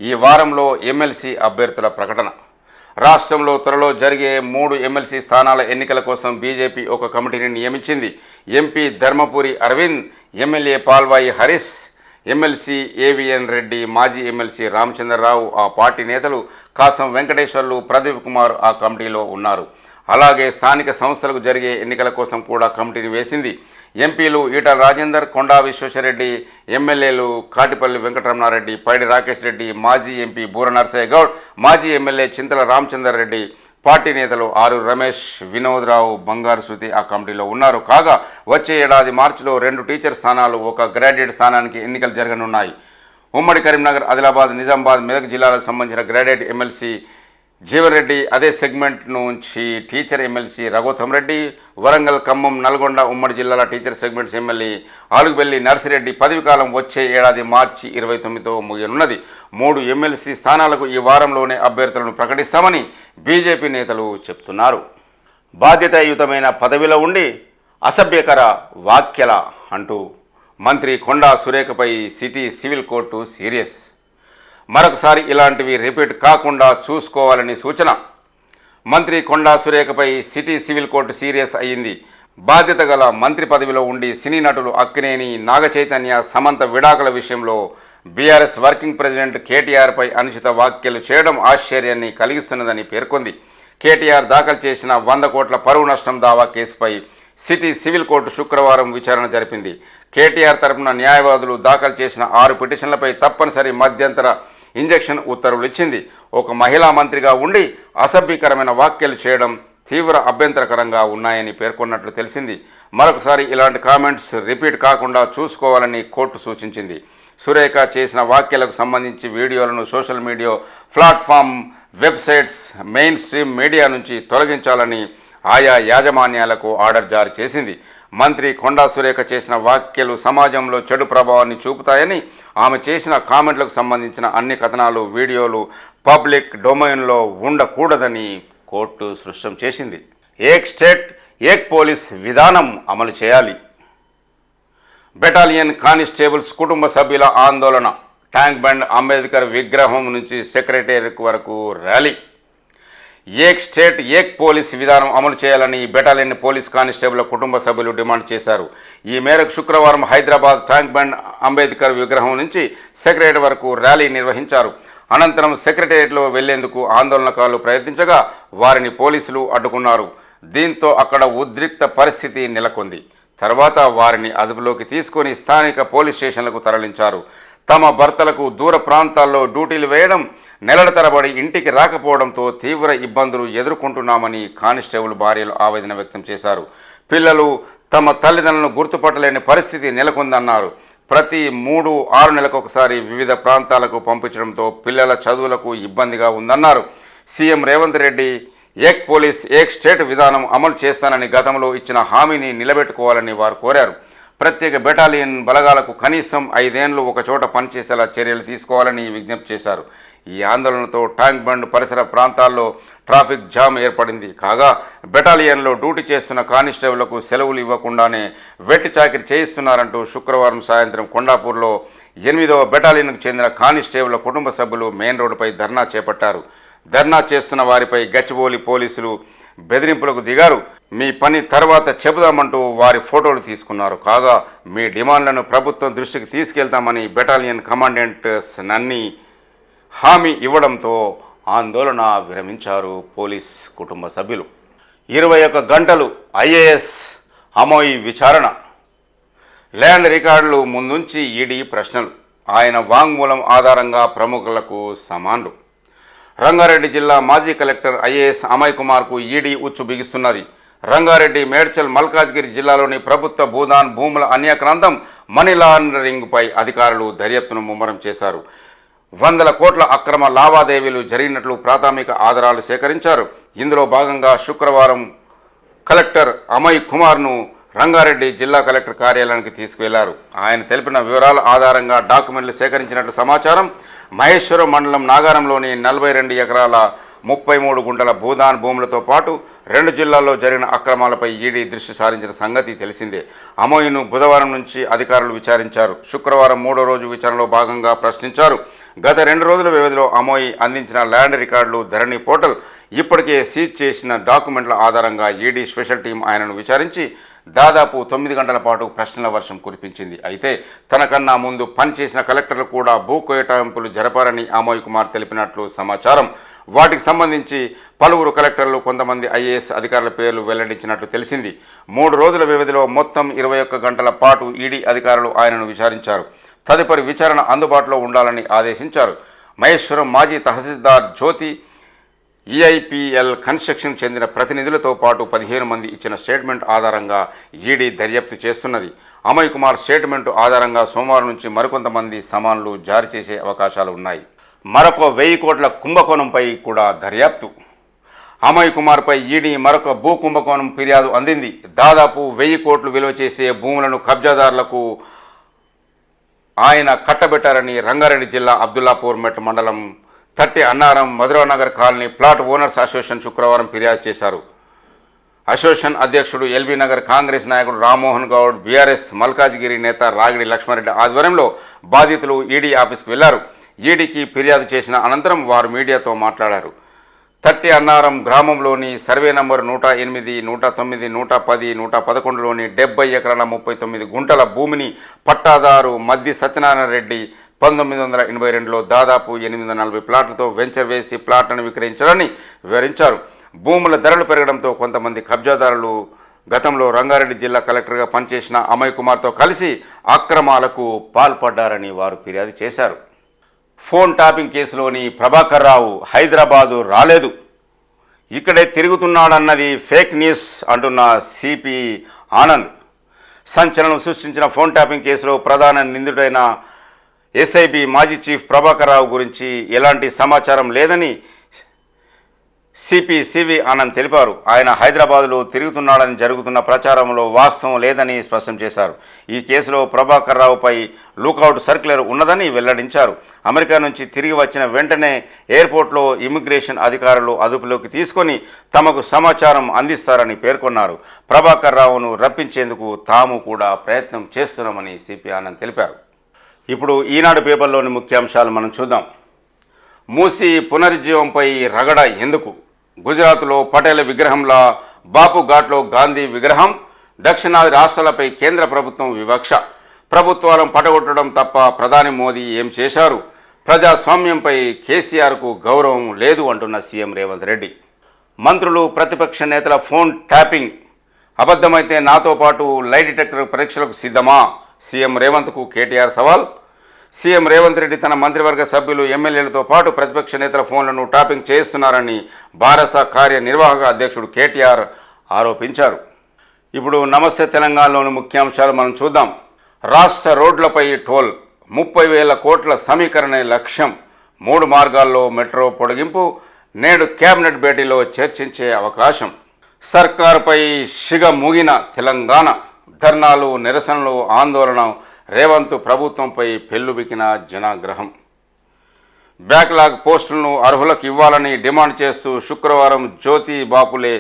ఈ వారంలో ఎమ్మెల్సీ అభ్యర్థుల ప్రకటన. రాష్ట్రంలో త్వరలో జరిగే 3 ఎమ్మెల్సీ స్థానాల ఎన్నికల కోసం బీజేపీ ఒక కమిటీని నియమించింది. MP Dharmapuri Arvind, MLA Palvai Harish, MLC AVN Reddy, మాజీ ఎమ్మెల్సీ రామచంద్రరావు, ఆ పార్టీ నేతలు కాసం వెంకటేశ్వర్లు, ప్రదీప్ కుమార్ ఆ కమిటీలో ఉన్నారు. అలాగే స్థానిక సంస్థలకు జరిగే ఎన్నికల కోసం కూడా కమిటీని వేసింది. ఎంపీలు ఈటల రాజేందర్, కొండా విశ్వేశ్వరరెడ్డి, ఎమ్మెల్యేలు కాటిపల్లి వెంకటరమణారెడ్డి, పైడి రాకేష్ రెడ్డి, మాజీ ఎంపీ బూర నర్సయ్య గౌడ్, మాజీ ఎమ్మెల్యే చింతల రామచందర్ రెడ్డి, పార్టీ నేతలు ఆరూరు రమేష్, వినోద్రావు, బంగారు శృతి ఆ కమిటీలో ఉన్నారు. కాగా వచ్చే ఏడాది మార్చిలో 2 టీచర్ స్థానాలు, 1 గ్రాడ్యుయేట్ స్థానానికి ఎన్నికలు జరగనున్నాయి. ఉమ్మడి కరీంనగర్, ఆదిలాబాద్, నిజామాబాద్, మెదక్ జిల్లాలకు సంబంధించిన గ్రాడ్యుయేట్ ఎమ్మెల్సీ జీవన్ రెడ్డి, అదే సెగ్మెంట్ నుంచి టీచర్ ఎమ్మెల్సీ రఘోత్తమ్ రెడ్డి, వరంగల్, ఖమ్మం, నల్గొండ ఉమ్మడి జిల్లాల టీచర్ సెగ్మెంట్స్ ఎమ్మెల్యే ఆలుగుబెల్లి నర్సిరెడ్డి పదవి కాలం వచ్చే ఏడాది మార్చి 29తో ముగియనున్నది. 3 ఎమ్మెల్సీ స్థానాలకు ఈ వారంలోనే అభ్యర్థులను ప్రకటిస్తామని బీజేపీ నేతలు చెప్తున్నారు. బాధ్యతాయుతమైన పదవిలో ఉండి అసభ్యకర వ్యాఖ్యల అంటూ మంత్రి కొండా సురేఖపై సిటీ సివిల్ కోర్టు సీరియస్. మరొకసారి ఇలాంటివి రిపీట్ కాకుండా చూసుకోవాలని సూచన. మంత్రి కొండా సురేఖపై సిటీ సివిల్ కోర్టు సీరియస్ అయ్యింది. బాధ్యత గల మంత్రి పదవిలో ఉండి సినీ నటులు అక్కినేని, నాగచైతన్య, సమంత విడాకుల విషయంలో బీఆర్ఎస్ వర్కింగ్ ప్రెసిడెంట్ కేటీఆర్పై అనుచిత వ్యాఖ్యలు చేయడం ఆశ్చర్యాన్ని కలిగిస్తున్నదని పేర్కొంది. కేటీఆర్ దాఖలు చేసిన 100 కోట్ల పరువు నష్టం దావా కేసుపై సిటీ సివిల్ కోర్టు శుక్రవారం విచారణ జరిపింది. కేటీఆర్ తరపున న్యాయవాదులు దాఖలు చేసిన 6 పిటిషన్లపై తప్పనిసరి మధ్యంతర ఇంజెక్షన్ ఉత్తర్వులు ఇచ్చింది. ఒక మహిళా మంత్రిగా ఉండి అసభ్యకరమైన వ్యాఖ్యలు చేయడం తీవ్ర అభ్యంతరకరంగా ఉన్నాయని పేర్కొన్నట్లు తెలిసింది. మరొకసారి ఇలాంటి కామెంట్స్ రిపీట్ కాకుండా చూసుకోవాలని కోర్టు సూచించింది. సురేఖ చేసిన వ్యాఖ్యలకు సంబంధించి వీడియోలను social media platform, websites, main stream media నుంచి తొలగించాలని ఆయా యాజమాన్యాలకు ఆర్డర్ జారీ చేసింది. మంత్రి కొండా సురేఖ చేసిన వ్యాఖ్యలు సమాజంలో చెడు ప్రభావాన్ని చూపుతాయని, ఆమె చేసిన కామెంట్లకు సంబంధించిన అన్ని కథనాలు, వీడియోలు పబ్లిక్ డొమైన్లో ఉండకూడదని కోర్టు స్పష్టం చేసింది. ఏక్ స్టేట్ ఏక్ పోలీస్ విధానం అమలు చేయాలి. బెటాలియన్ కానిస్టేబుల్స్ కుటుంబ సభ్యుల ఆందోళన. ట్యాంక్ బండ్ అంబేద్కర్ విగ్రహం నుంచి సెక్రటేరియట్ వరకు ర్యాలీ. ఏక్ స్టేట్ ఏక్ పోలీస్ విధానం అమలు చేయాలని బెటాలియన్ పోలీస్ కానిస్టేబుల్ కుటుంబ సభ్యులు డిమాండ్ చేశారు. ఈ మేరకు శుక్రవారం హైదరాబాద్ ట్యాంక్ బండ్ అంబేద్కర్ విగ్రహం నుంచి సెక్రటేరియట్ వరకు ర్యాలీ నిర్వహించారు. అనంతరం సెక్రటేరియట్లో వెళ్లేందుకు ఆందోళనకారులు ప్రయత్నించగా వారిని పోలీసులు అడ్డుకున్నారు. దీంతో అక్కడ ఉద్రిక్త పరిస్థితి నెలకొంది. తర్వాత వారిని అదుపులోకి తీసుకొని స్థానిక పోలీస్ స్టేషన్లకు తరలించారు. తమ భర్తలకు దూర ప్రాంతాల్లో డ్యూటీలు వేయడం, నెలల తరబడి ఇంటికి రాకపోవడంతో తీవ్ర ఇబ్బందులు ఎదుర్కొంటున్నామని కానిస్టేబుల్ భార్యలు ఆవేదన వ్యక్తం చేశారు. పిల్లలు తమ తల్లిదండ్రులను గుర్తుపట్టలేని పరిస్థితి నెలకొందన్నారు. ప్రతి 3-6 నెలలకు ఒకసారి వివిధ ప్రాంతాలకు పంపించడంతో పిల్లల చదువులకు ఇబ్బందిగా ఉందన్నారు. సీఎం రేవంత్ రెడ్డి ఏక్ పోలీస్ ఏక్ స్టేట్ విధానం అమలు చేస్తానని గతంలో ఇచ్చిన హామీని నిలబెట్టుకోవాలని వారు కోరారు. ప్రత్యేక బెటాలియన్ బలగాలకు కనీసం 5 ఏళ్లు ఒకచోట పనిచేసేలా చర్యలు తీసుకోవాలని విజ్ఞప్తి చేశారు. ఈ ఆందోళనతో ట్యాంక్ బండ్ పరిసర ప్రాంతాల్లో ట్రాఫిక్ జామ్ ఏర్పడింది. కాగా బెటాలియన్లో డ్యూటీ చేస్తున్న కానిస్టేబుళ్లకు సెలవులు ఇవ్వకుండానే వెట్టి చాకిరీ చేయిస్తున్నారంటూ శుక్రవారం సాయంత్రం కొండాపూర్లో 8వ బెటాలియన్కు చెందిన కానిస్టేబుల్ కుటుంబ సభ్యులు మెయిన్ రోడ్డుపై ధర్నా చేపట్టారు. ధర్నా చేస్తున్న వారిపై గచ్చిబౌలి పోలీసులు బెదిరింపులకు దిగారు. మీ పని తర్వాత చెబుదామంటూ వారి ఫోటోలు తీసుకున్నారు. కాగా మీ డిమాండ్లను ప్రభుత్వం దృష్టికి తీసుకెళ్తామని బెటాలియన్ కమాండెంట్ నన్ని హామీ ఇవ్వడంతో ఆందోళన విరమించారు పోలీస్ కుటుంబ సభ్యులు. 21 గంటలు ఐఏఎస్ అమోయి విచారణ. ల్యాండ్ రికార్డులు ముందుంచి ఈడీ ప్రశ్నలు. ఆయన వాంగ్మూలం ఆధారంగా ప్రముఖులకు సమాన్లు. రంగారెడ్డి జిల్లా మాజీ కలెక్టర్ ఐఏఎస్ అమయ్ కుమార్కు ఈడీ ఉచ్చు బిగిస్తున్నది. రంగారెడ్డి, మేడ్చల్, మల్కాజ్గిరి జిల్లాలోని ప్రభుత్వ భూదాన్ భూముల అన్యాక్రాంతం, మనీ లాండరింగ్పై అధికారులు దర్యాప్తును ముమ్మరం చేశారు. 100 కోట్ల అక్రమ లావాదేవీలు జరిగినట్లు ప్రాథమిక ఆధారాలు సేకరించారు. ఇందులో భాగంగా శుక్రవారం కలెక్టర్ అమయ్ కుమార్ను రంగారెడ్డి జిల్లా కలెక్టర్ కార్యాలయానికి తీసుకువెళ్లారు. ఆయన తెలిపిన వివరాల ఆధారంగా డాక్యుమెంట్లు సేకరించినట్లు సమాచారం. మహేశ్వరం మండలం నాగారంలోని 42 ఎకరాల 33 గుంటల భూదాన్ భూములతో పాటు 2 జిల్లాల్లో జరిగిన అక్రమాలపై ఈడీ దృష్టి సారించిన సంగతి తెలిసిందే. అమోయ్ను బుధవారం నుంచి అధికారులు విచారించారు. శుక్రవారం 3వ రోజు విచారణలో భాగంగా ప్రశ్నించారు. గత 2 రోజుల వ్యవధిలో అమోయ్ అందించిన ల్యాండ్ రికార్డులు, ధరణి పోర్టల్, ఇప్పటికే సీజ్ చేసిన డాక్యుమెంట్ల ఆధారంగా ఈడీ స్పెషల్ టీం ఆయనను విచారించి దాదాపు 9 గంటల పాటు ప్రశ్నల వర్షం కురిపించింది. అయితే తనకన్నా ముందు పనిచేసిన కలెక్టర్లు కూడా భూ కేటాయింపులు జరపారని అమోయ్ కుమార్ తెలిపినట్లు సమాచారం. వాటికి సంబంధించి పలువురు కలెక్టర్లు, కొంతమంది ఐఏఎస్ అధికారుల పేర్లు వెల్లడించినట్లు తెలిసింది. 3 రోజుల వ్యవధిలో మొత్తం 21 గంటల పాటు ఈడీ అధికారులు ఆయనను విచారించారు. తదుపరి విచారణ అందుబాటులో ఉండాలని ఆదేశించారు. మహేశ్వరం మాజీ తహసీల్దార్ జ్యోతి, ఈఐపీఎల్ కన్స్ట్రక్షన్ చెందిన ప్రతినిధులతో పాటు 15 మంది ఇచ్చిన స్టేట్మెంట్ ఆధారంగా ఈడీ దర్యాప్తు చేస్తున్నది. అమయ్ కుమార్ స్టేట్మెంటు ఆధారంగా సోమవారం నుంచి మరికొంతమంది సమన్లు జారీ చేసే అవకాశాలు ఉన్నాయి. మరొక 1000 కోట్ల కుంభకోణంపై కూడా దర్యాప్తు. అమయ్ కుమార్పై ఈడీ మరొక భూ కుంభకోణం ఫిర్యాదు అందింది. దాదాపు 1000 కోట్లు విలువ చేసే భూములను కబ్జాదారులకు ఆయన కట్టబెట్టారని రంగారెడ్డి జిల్లా అబ్దుల్లాపూర్ మెట్ మండలం 30 Annaram Madhuranagar colony plot owners association శుక్రవారం ఫిర్యాదు చేశారు. అసోసియేషన్ అధ్యక్షుడు ఎల్బీ నగర్ కాంగ్రెస్ నాయకుడు రామ్మోహన్ గౌడ్, బీఆర్ఎస్ మల్కాజ్గిరి నేత రాగిడి లక్ష్మారెడ్డి ఆధ్వర్యంలో బాధితులు ఈడీ ఆఫీస్కు వెళ్లారు. ఈడీకి ఫిర్యాదు చేసిన అనంతరం వారు మీడియాతో మాట్లాడారు. 30 అన్నారం గ్రామంలోని సర్వే నంబర్ 108, 109, 110, 111లోని 70 ఎకరాల 39 గుంటల భూమిని పట్టాదారు మద్ది సత్యనారాయణ రెడ్డి 1982లో దాదాపు 840 ప్లాట్లతో వెంచర్ వేసి ప్లాట్లను విక్రయించాలని వివరించారు. భూముల ధరలు పెరగడంతో కొంతమంది కబ్జాదారులు గతంలో రంగారెడ్డి జిల్లా కలెక్టర్గా పనిచేసిన అమయ్ కుమార్తో కలిసి అక్రమాలకు పాల్పడ్డారని వారు ఫిర్యాదు చేశారు. ఫోన్ టాపింగ్ కేసులోని ప్రభాకర్ రావు హైదరాబాదు రాలేదు, ఇక్కడే తిరుగుతున్నాడన్నది ఫేక్ న్యూస్ అంటున్న సిపి ఆనంద్. సంచలనం సృష్టించిన ఫోన్ ట్యాపింగ్ కేసులో ప్రధాన నిందితుడైన ఎస్ఐబి మాజీ చీఫ్ ప్రభాకర్ రావు గురించి ఎలాంటి సమాచారం లేదని సిపి సివి ఆనంద్ తెలిపారు. ఆయన హైదరాబాద్లో తిరుగుతున్నాడని జరుగుతున్న ప్రచారంలో వాస్తవం లేదని స్పష్టం చేశారు. ఈ కేసులో ప్రభాకర్ రావుపై లూకౌట్ సర్క్యులర్ ఉన్నదని వెల్లడించారు. అమెరికా నుంచి తిరిగి వచ్చిన వెంటనే ఎయిర్పోర్ట్లో ఇమిగ్రేషన్ అధికారులు అదుపులోకి తీసుకొని తమకు సమాచారం అందిస్తారని పేర్కొన్నారు. ప్రభాకర్ రావును రప్పించేందుకు తాము కూడా ప్రయత్నం చేస్తున్నామని సిపి ఆనంద్ తెలిపారు. ఇప్పుడు ఈనాడు పేపర్లోని ముఖ్యాంశాలు మనం చూద్దాం. మూసీ పునరుజ్జీవంపై రగడ ఎందుకు? గుజరాత్లో పటేల్ విగ్రహంలా బాపు ఘాట్లో గాంధీ విగ్రహం. దక్షిణాది రాష్ట్రాలపై కేంద్ర ప్రభుత్వం వివక్ష. ప్రభుత్వాలను పడగొట్టడం తప్ప ప్రధాని మోదీ ఏం చేశారు? ప్రజాస్వామ్యంపై కేసీఆర్కు గౌరవం లేదు అంటున్న సీఎం రేవంత్ రెడ్డి. మంత్రులు ప్రతిపక్ష నేతల ఫోన్ ట్యాపింగ్. అబద్ధమైతే నాతో పాటు లై డిటెక్టర్ పరీక్షలకు సిద్ధమా? సీఎం రేవంత్కు కేటీఆర్ సవాల్. సీఎం రేవంత్ రెడ్డి తన మంత్రివర్గ సభ్యులు ఎమ్మెల్యేలతో పాటు ప్రతిపక్ష నేతల ఫోన్లను ట్యాపింగ్ చేస్తున్నారని భారత కార్యనిర్వాహక అధ్యక్షుడు కేటీఆర్ ఆరోపించారు. ఇప్పుడు నమస్తే తెలంగాణలోని ముఖ్యాంశాలు మనం చూద్దాం. రాష్ట్ర రోడ్లపై టోల్ 30,000 కోట్ల సమీకరణ లక్ష్యం. 3 మార్గాల్లో మెట్రో పొడిగింపు. నేడు కేబినెట్ భేటీలో చర్చించే అవకాశం. సర్కారుపై షిగ మూగిన తెలంగాణ. ధర్నాలు, నిరసనలు, ఆందోళన. రేవంత్ ప్రభుత్వంపై పెల్లుబికిన జనాగ్రహం. బ్యాక్లాగ్ పోస్టులను అర్హులకు ఇవ్వాలని డిమాండ్ చేస్తూ శుక్రవారం జ్యోతి బాపులే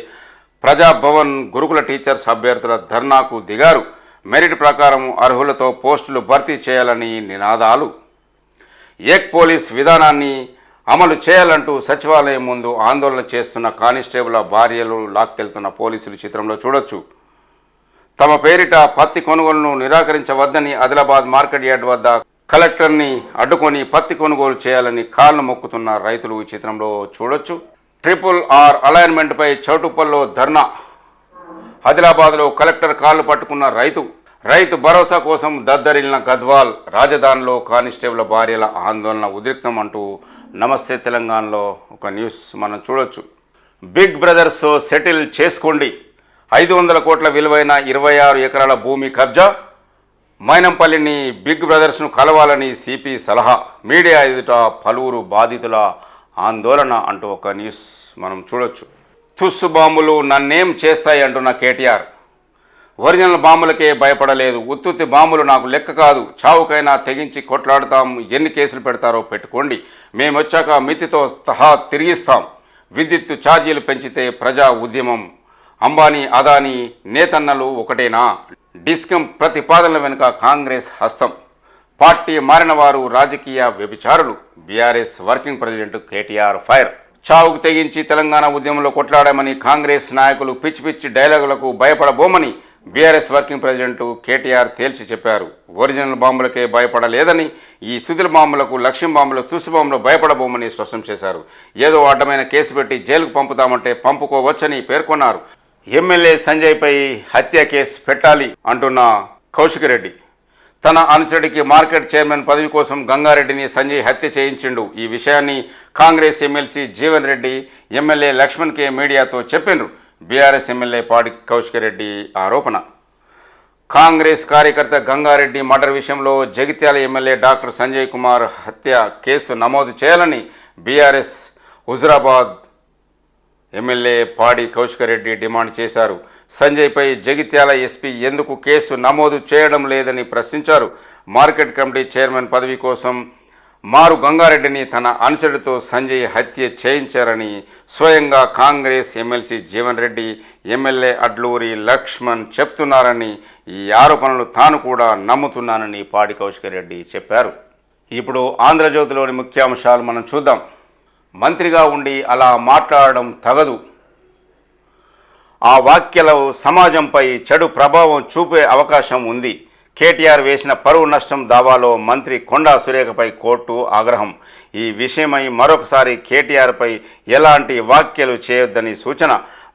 ప్రజాభవన్ గురుకుల టీచర్స్ అభ్యర్థుల ధర్నాకు దిగారు. మెరిట్ ప్రకారం అర్హులతో పోస్టులు భర్తీ చేయాలని నినాదాలు. ఏక్ పోలీస్ విధానాన్ని అమలు చేయాలంటూ సచివాలయం ముందు ఆందోళన చేస్తున్న కానిస్టేబుల్ భార్యలు లాక్కెళ్తున్న పోలీసులు చిత్రంలో చూడొచ్చు. తమ పేరిట పత్తి కొనుగోలును నిరాకరించవద్దని ఆదిలాబాద్ మార్కెట్ యార్డ్ వద్ద కలెక్టర్ని అడ్డుకొని పత్తి కొనుగోలు చేయాలని కాళ్లు మొక్కుతున్న రైతులు ఈ చిత్రంలో చూడొచ్చు. RRR అలైన్మెంట్పై చౌటుప్పల్లో ధర్నా. ఆదిలాబాద్లో కలెక్టర్ కాళ్లు పట్టుకున్న రైతు భరోసా కోసం దద్దరిల్లిన గద్వాల్. రాజధానిలో కానిస్టేబుల్ భార్యల ఆందోళన ఉద్రిక్తం అంటూ నమస్తే తెలంగాణలో ఒక న్యూస్ మనం చూడొచ్చు. బిగ్ బ్రదర్స్తో సెటిల్ చేసుకోండి. 500 కోట్ల విలువైన 26 ఎకరాల భూమి కబ్జా. మైనంపల్లిని బిగ్ బ్రదర్స్ను కలవాలని సిపి సలహా. మీడియా ఎదుట పలువురు బాధితుల ఆందోళన అంటూ ఒక న్యూస్ మనం చూడొచ్చు. తుస్సు బాంబులు నన్నేం చేస్తాయి అంటున్న కేటీఆర్. ఒరిజినల్ బాంబులకే భయపడలేదు. ఉత్తుత్తి బాంబులు నాకు లెక్క కాదు. చావుకైనా తెగించి కొట్లాడుతాం. ఎన్ని కేసులు పెడతారో పెట్టుకోండి. మేమొచ్చాక మితితో సహా తిరిగిస్తాం. విద్యుత్ ఛార్జీలు పెంచితే ప్రజా ఉద్యమం. అంబానీ, అదానీ నేతన్నలు ఒకటేనా? డిస్కమ్ ప్రతిపాదనల వెనుక కాంగ్రెస్ హస్తం. పార్టీ మారిన వారు రాజకీయ వ్యభిచారులు. BRS working president KTR fire. చావుకు తెగించి తెలంగాణ ఉద్యమంలో కొట్లాడామని కాంగ్రెస్ నాయకులు పిచ్చి పిచ్చి డైలాగులకు భయపడబోమని బీఆర్ఎస్ వర్కింగ్ ప్రెసిడెంట్ కేటీఆర్ తేల్చి చెప్పారు. ఒరిజినల్ బాంబులకే భయపడలేదని, ఈ సుధుల బాంబులకు, లక్ష్యం బాంబులకు, తుస్సు బాంబులు భయపడబోమని స్పష్టం చేశారు. ఏదో అడ్డమైన కేసు పెట్టి జైలుకు పంపుతామంటే పంపుకోవచ్చని పేర్కొన్నారు. ఎమ్మెల్యే సంజయ్పై హత్య కేసు పెట్టాలి అంటున్న కౌశిక్ రెడ్డి. తన అనుచరుడికి మార్కెట్ చైర్మన్ పదవి కోసం గంగారెడ్డిని సంజయ్ హత్య చేయించిండు. ఈ విషయాన్ని కాంగ్రెస్ ఎమ్మెల్సీ జీవన్ రెడ్డి, ఎమ్మెల్యే లక్ష్మణ్ కే మీడియాతో చెప్పిండ్రు. బీఆర్ఎస్ ఎమ్మెల్యే పాడి కౌశిక్ రెడ్డి ఆరోపణ. కాంగ్రెస్ కార్యకర్త గంగారెడ్డి మర్డర్ విషయంలో జగిత్యాల ఎమ్మెల్యే డాక్టర్ సంజయ్ కుమార్ హత్య కేసు నమోదు చేయాలని బీఆర్ఎస్ హుజురాబాద్ ఎమ్మెల్యే పాడి కౌశిక్ రెడ్డి డిమాండ్ చేశారు. సంజయ్పై జగిత్యాల ఎస్పీ ఎందుకు కేసు నమోదు చేయడం లేదని ప్రశ్నించారు. మార్కెట్ కమిటీ చైర్మన్ పదవి కోసం మారు గంగారెడ్డిని తన అనుచరుడితో సంజయ్ హత్య చేయించారని స్వయంగా కాంగ్రెస్ ఎమ్మెల్సీ జీవన్ రెడ్డి, ఎమ్మెల్యే అడ్లూరి లక్ష్మణ్ చెప్తున్నారని, ఈ ఆరోపణలు తాను కూడా నమ్ముతున్నానని పాడి కౌశిక్ రెడ్డి చెప్పారు. ఇప్పుడు ఆంధ్రజ్యోతిలోని ముఖ్యాంశాలు మనం చూద్దాం. మంత్రిగా ఉండి అలా మాట్లాడడం తగదు. ఆ వ్యాఖ్యలు సమాజంపై చెడు ప్రభావం చూపే అవకాశం ఉంది. కేటీఆర్ వేసిన పరువు నష్టం దావాలో మంత్రి కొండా సురేఖపై కోర్టు ఆగ్రహం. ఈ విషయమై మరొకసారి కేటీఆర్పై ఎలాంటి వ్యాఖ్యలు చేయొద్దని సూచన.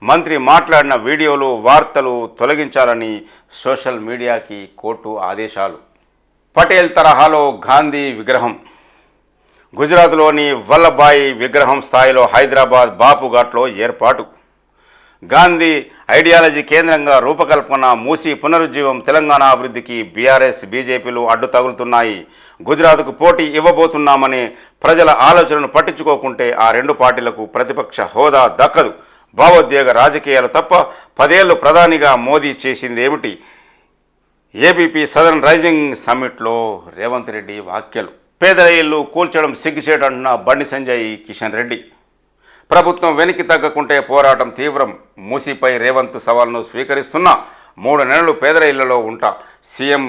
మంత్రి మాట్లాడిన వీడియోలు, వార్తలు తొలగించాలని సోషల్ మీడియాకి కోర్టు ఆదేశాలు. పటేల్ తరహాలో గాంధీ విగ్రహం. గుజరాత్లోని వల్లభాయ్ విగ్రహం స్థాయిలో హైదరాబాద్ బాపుఘాట్లో ఏర్పాటు. గాంధీ ఐడియాలజీ కేంద్రంగా రూపకల్పన. మూసీ పునరుజ్జీవం. తెలంగాణ అభివృద్ధికి బీఆర్ఎస్, బీజేపీలు అడ్డు తగులుతున్నాయి. గుజరాత్కు పోటీ ఇవ్వబోతున్నామనే ప్రజల ఆలోచనను పట్టించుకోకుంటే ఆ రెండు పార్టీలకు ప్రతిపక్ష హోదా దక్కదు. భావోద్వేగ రాజకీయాలు తప్ప 10 ఏళ్లు ప్రధానిగా మోదీ చేసింది ఏమిటి? ఏబీపీ సదరన్ రైజింగ్ సమ్మిట్లో రేవంత్ రెడ్డి వ్యాఖ్యలు. పేదల ఇల్లు కూల్చడం సిగ్గుచేటంటున్న బండి సంజయ్, కిషన్ రెడ్డి. ప్రభుత్వం వెనక్కి తగ్గకుంటే పోరాటం తీవ్రం. మూసీపై రేవంత్ సవాల్ను స్వీకరిస్తున్న 3 నెలలు పేదల ఇళ్లలో ఉంటా. సీఎం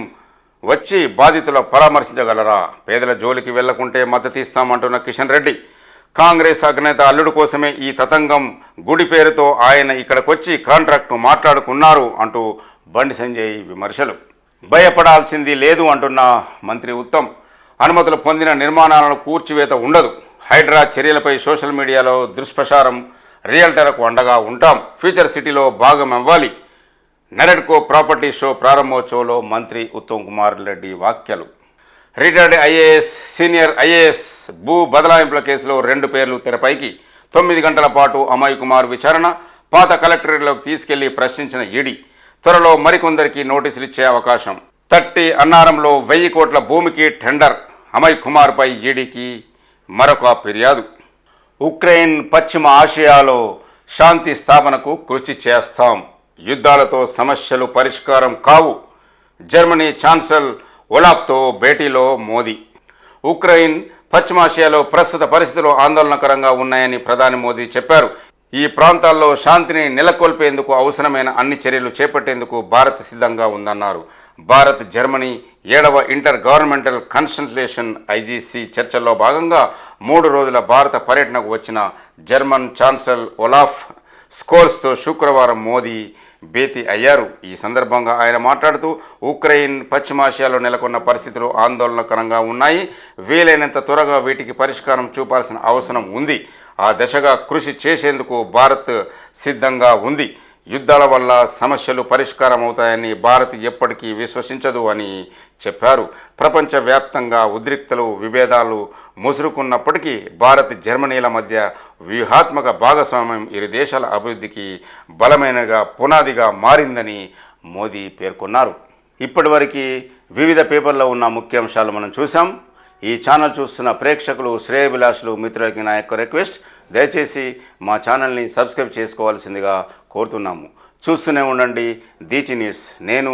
వచ్చి బాధితుల పరామర్శించగలరా? పేదల జోలికి వెళ్లకుంటే మద్దతు ఇస్తామంటున్న కిషన్ రెడ్డి. కాంగ్రెస్ అగ్నేత అల్లుడు కోసమే ఈ తతంగం. గుడి పేరుతో ఆయన ఇక్కడికొచ్చి కాంట్రాక్టు మాట్లాడుకున్నారు అంటూ బండి సంజయ్ విమర్శలు. భయపడాల్సింది లేదు అంటున్న మంత్రి ఉత్తమ్. అనుమతులు పొందిన నిర్మాణాలను కూర్చివేత ఉండదు. హైడ్రా చర్యలపై సోషల్ మీడియాలో దుష్ప్రచారం. రియల్టర్లకు అండగా ఉంటాం. ఫ్యూచర్ సిటీలో భాగం అవ్వాలి. నెరెడ్కో ప్రాపర్టీ షో ప్రారంభోత్సవంలో మంత్రి ఉత్తమ్ కుమార్ రెడ్డి వ్యాఖ్యలు. రిటైర్డ్ ఐఏఎస్, సీనియర్ ఐఏఎస్ భూ బదలాయింపుల కేసులో 2 పేర్లు తెరపైకి. 9 గంటల పాటు అమయ్ కుమార్ విచారణ. పాత కలెక్టరేట్లోకి తీసుకెళ్లి ప్రశ్నించిన ఈడీ. త్వరలో మరికొందరికి నోటీసులు ఇచ్చే అవకాశం. తట్టి అన్నారంలో 1000 కోట్ల భూమికి టెండర్. అమయ్ కుమార్పై ఈడీకి మరొక ఫిర్యాదు. ఉక్రెయిన్ పశ్చిమ ఆసియాలో శాంతి స్థాపనకు కృషి చేస్తాం. యుద్ధాలతో సమస్యలు పరిష్కారం కావు. జర్మనీ ఛాన్సలర్ ఒలాఫ్తో భేటీలో మోదీ. ఉక్రెయిన్ పశ్చిమాసియాలో ప్రస్తుత పరిస్థితులు ఆందోళనకరంగా ఉన్నాయని ప్రధాని మోదీ చెప్పారు. ఈ ప్రాంతాల్లో శాంతిని నెలకొల్పేందుకు అవసరమైన అన్ని చర్యలు చేపట్టేందుకు భారత్ సిద్ధంగా ఉందన్నారు. భారత్ జర్మనీ 7వ ఇంటర్ గవర్నమెంటల్ కన్సల్టేషన్ ఐజీసీ చర్చల్లో భాగంగా 3 రోజుల భారత పర్యటనకు వచ్చిన జర్మన్ ఛాన్సలర్ ఒలాఫ్ స్కోల్స్తో శుక్రవారం మోదీ భేటీ అయ్యారు. ఈ సందర్భంగా ఆయన మాట్లాడుతూ ఉక్రెయిన్ పశ్చిమాసియాలో నెలకొన్న పరిస్థితులు ఆందోళనకరంగా ఉన్నాయి. వీలైనంత త్వరగా వీటికి పరిష్కారం చూపాల్సిన అవసరం ఉంది. ఆ దిశగా కృషి చేసేందుకు భారత్ సిద్ధంగా ఉంది. యుద్ధాల వల్ల సమస్యలు పరిష్కారం అవుతాయని భారత్ ఎప్పటికీ విశ్వసించదు అని చెప్పారు. ప్రపంచవ్యాప్తంగా ఉద్రిక్తలు, విభేదాలు ముసురుకున్నప్పటికీ భారత్ జర్మనీల మధ్య వ్యూహాత్మక భాగస్వామ్యం ఇరు దేశాల అభివృద్ధికి బలమైనగా పునాదిగా మారిందని మోదీ పేర్కొన్నారు. ఇప్పటివరకు వివిధ పేపర్లో ఉన్న ముఖ్యాంశాలు మనం చూసాం. ఈ ఛానల్ చూస్తున్న ప్రేక్షకులు, శ్రేయభిలాషులు, మిత్రులకి నా యొక్క రిక్వెస్ట్, దయచేసి మా ఛానల్ని సబ్స్క్రైబ్ చేసుకోవాల్సిందిగా కోరుతున్నాము. చూస్తూనే ఉండండి దీటి న్యూస్. నేను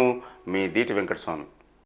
మీ దీటి వెంకటస్వామి.